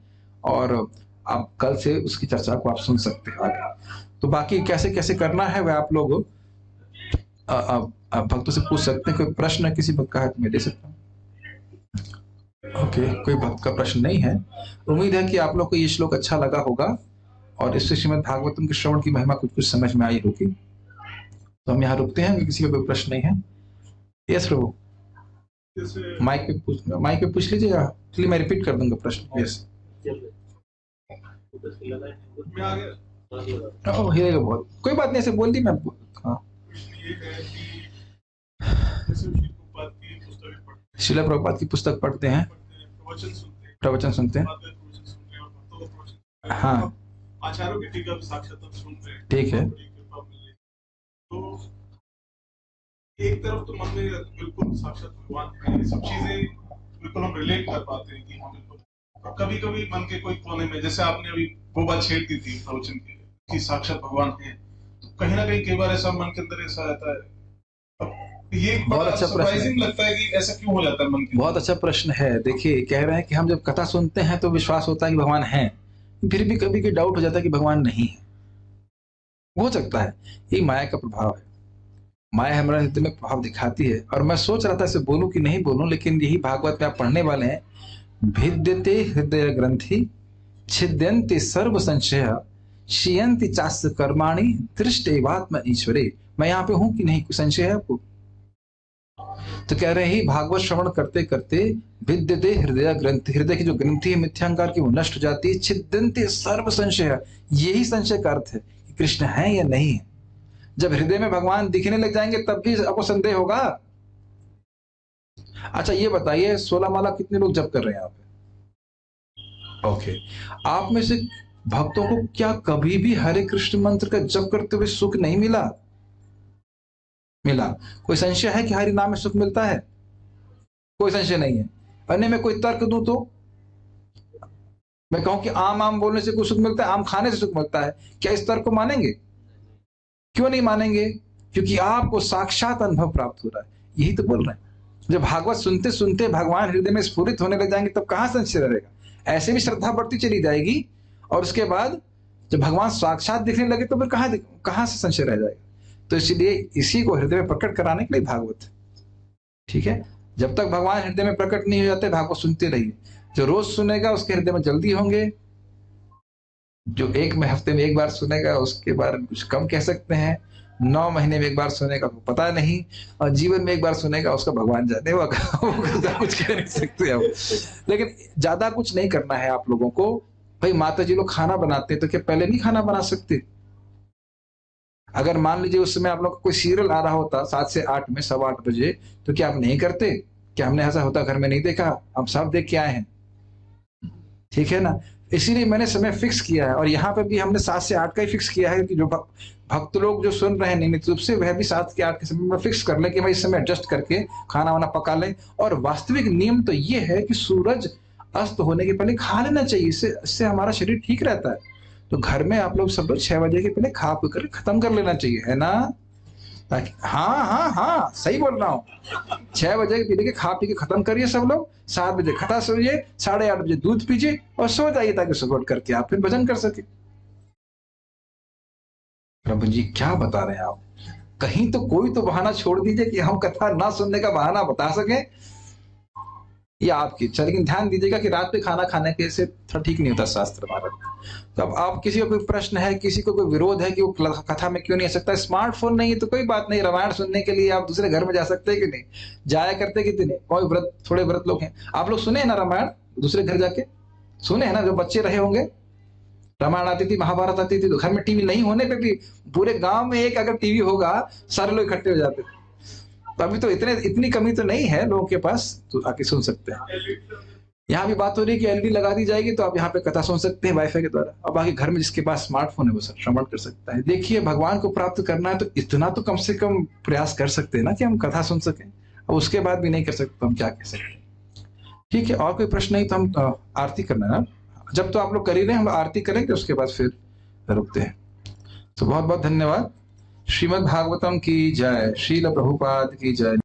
और आप कल से उसकी चर्चा को आप सुन सकते हैं आगे। तो बाकी कैसे कैसे करना है वह आप लोग भक्तों से पूछ सकते हैं। कोई प्रश्न किसी भक्त का है तो मैं दे सकता हूँ। ओके, कोई भक्त का प्रश्न नहीं है। उम्मीद है कि आप लोग को ये श्लोक अच्छा लगा होगा और इससे श्रीमद् भागवतम के श्रवण की महिमा कुछ समझ में आई होगी। तो हम यहाँ रुकते हैं, किसी का कोई प्रश्न नहीं है। यस प्रभु, माइक पे पूछ लीजिएगा, इसलिए मैं रिपीट कर दूंगा प्रश्न। यस, हिलेगा बहुत, कोई बात नहीं, ऐसे बोल दी मैं। हाँ, श्रील प्रभुपाद की पुस्तक पढ़ते हैं, प्रवचन सुनते हैं। हाँ,
आचार्यों की टीका साक्षात सुनते हैं।
ठीक है।
तो एक तरफ तो मन में बिल्कुल साक्षात भगवान है, सब चीजें बिल्कुल हम रिलेट कर पाते हैं कि हाँ बिल्कुल। और कभी कभी मन के कोई कोने में, जैसे आपने अभी वो बात छेड़ दी थी प्रवचन के कि साक्षात भगवान है, तो कहीं ना कहीं कई बार ऐसा मन के अंदर ऐसा रहता है। ये
बहुत अच्छा
सरप्राइजिंग लगता है कि ऐसा क्यों हो जाता है मन के।
बहुत अच्छा प्रश्न है। देखिए, कह रहे हैं कि हम जब कथा सुनते हैं तो विश्वास होता है कि भगवान है, फिर भी कभी कभी डाउट हो जाता है कि भगवान नहीं है। हो सकता है ये माया का प्रभाव है। माया हमारे हृदय में प्रभाव दिखाती है। और मैं सोच रहा था इसे बोलूं कि नहीं बोलूं, लेकिन यही भागवत में आप पढ़ने वाले हैं। भिद्यते हृदय ग्रंथि छिद्यन्ति सर्व संशय क्षीयन्ति चास्य कर्माणि दृष्टेवात्म ईश्वरे मैं यहाँ पे हूं कि नहीं, कोई संशय है आपको? तो कह रहे हैं भागवत श्रवण करते करते विद्यते हृदय ग्रंथि, हृदय की जो ग्रंथि है मिथ्यांकार की वो नष्ट हो जाती है। छिद्यन्ते सर्व संशय, यही संशय का अर्थ है कि कृष्ण है या नहीं है। जब हृदय में भगवान दिखने लग जाएंगे तब भी आपको संदेह होगा। अच्छा ये बताइए 16 माला कितने लोग जप कर रहे हैं यहाँ पे? ओके, आप में से भक्तों को क्या कभी भी हरे कृष्ण मंत्र का जप करते हुए सुख नहीं मिला? मिला। कोई संशय है कि हरि नाम में सुख मिलता है? कोई संशय नहीं है। अन्य में कोई तर्क दूं तो मैं कहूं कि आम आम बोलने से कुछ सुख मिलता है, आम खाने से सुख मिलता है, क्या इस तर्क को मानेंगे? क्यों नहीं मानेंगे? क्योंकि आपको साक्षात अनुभव प्राप्त हो रहा है, यही तो बोल रहे हैं। जब भागवत सुनते सुनते भगवान हृदय में स्फुरित होने लग जाएंगे तब कहां संशय रहेगा? ऐसे भी श्रद्धा बढ़ती चली जाएगी और उसके बाद जब भगवान साक्षात दिखने लगे तो फिर कहां से संशय रह जाएगा? तो इसलिए इसी को हृदय में प्रकट कराने के लिए भागवत है। ठीक है, जब तक भगवान हृदय में प्रकट नहीं हो जाते भागवत सुनते रहिए। जो रोज सुनेगा उसके हृदय में जल्दी होंगे, जो एक में हफ्ते में एक बार सुनेगा उसके बारे में कुछ कम कह सकते हैं, 9 महीने में एक बार सुनेगा तो पता नहीं, और जीवन में एक बार सुनेगा उसका भगवान जाने, वो कुछ कह नहीं सकते हम। लेकिन ज्यादा कुछ नहीं करना है आप लोगों को। भाई माता जी लोग खाना बनाते हैं तो क्या पहले नहीं खाना बना सकते? अगर मान लीजिए उस समय आप लोग का कोई सीरियल आ रहा होता 7 से 8 में, 8:15 बजे, तो क्या आप नहीं करते? क्या हमने ऐसा होता घर में नहीं देखा? हम सब देख के आए हैं, ठीक है ना। इसीलिए मैंने समय फिक्स किया है, और यहाँ पे भी हमने 7 से 8 का ही फिक्स किया है कि जो भक्त लोग जो सुन रहे हैं नियमित रूप से वह भी 7 से 8 के समय में फिक्स कर लें कि भाई इस समय एडजस्ट करके खाना वाना पका लें। और वास्तविक नियम तो ये है कि सूरज अस्त होने के पहले खा लेना चाहिए, इससे हमारा शरीर ठीक रहता है। तो घर में आप लोग सब लोग 6 बजे के पहले खा पी कर खत्म कर लेना चाहिए, है ना? ताकि हाँ हाँ हाँ सही बोल रहा हूँ, 6 बजे पी के खा पी के खत्म करिए सब लोग, 7 बजे खटा सोइए, 8:30 बजे दूध पीजिए और सो जाइए ताकि सुबह उठ करके आप फिर भजन कर सके। प्रभु जी क्या बता रहे हैं आप? कहीं तो कोई तो बहाना छोड़ दीजिए कि हम कथा ना सुनने का बहाना बता सके। ये आपकी इच्छा, लेकिन ध्यान दीजिएगा कि रात में खाना खाने के से थोड़ा ठीक नहीं होता शास्त्र भारत। तो अब आप किसी को कोई प्रश्न है, किसी को कोई विरोध है कि वो कथा में क्यों नहीं आ सकता? स्मार्टफोन नहीं है तो कोई बात नहीं, रामायण सुनने के लिए आप दूसरे घर में जा सकते हैं कि नहीं? जाया करते कितने, कोई व्रत, थोड़े व्रत लोग हैं। आप लोग सुने हैं ना रामायण दूसरे घर जाके? सुने हैं ना, जो बच्चे रहे होंगे। रामायण आती थी, महाभारत आती थी, तो घर में टीवी नहीं होने पे भी पूरे गांव में एक अगर टीवी होगा सारे लोग इकट्ठे हो जाते थे। तो अभी तो इतनी कमी तो नहीं है लोगों के पास, तो आके सुन सकते हैं। यहाँ भी बात हो रही है कि एलईडी लगा दी जाएगी तो आप यहाँ पे कथा सुन सकते हैं वाईफाई के द्वारा। अब बाकी घर में जिसके पास स्मार्टफोन है वो श्रवण कर सकता है। देखिए भगवान को प्राप्त करना है तो इतना तो कम से कम प्रयास कर सकते हैं ना कि हम कथा सुन सकें। अब उसके बाद भी नहीं कर सकते तो हम क्या कह सकते हैं? ठीक है, और कोई प्रश्न नहीं तो हम आरती करना है ना। जब तो आप लोग कर ही रहे हैं, हम आरती करेंगे उसके बाद फिर रुकते हैं। तो बहुत बहुत धन्यवाद। श्रीमद् भागवतम की जय, श्रील प्रभुपाद की जय।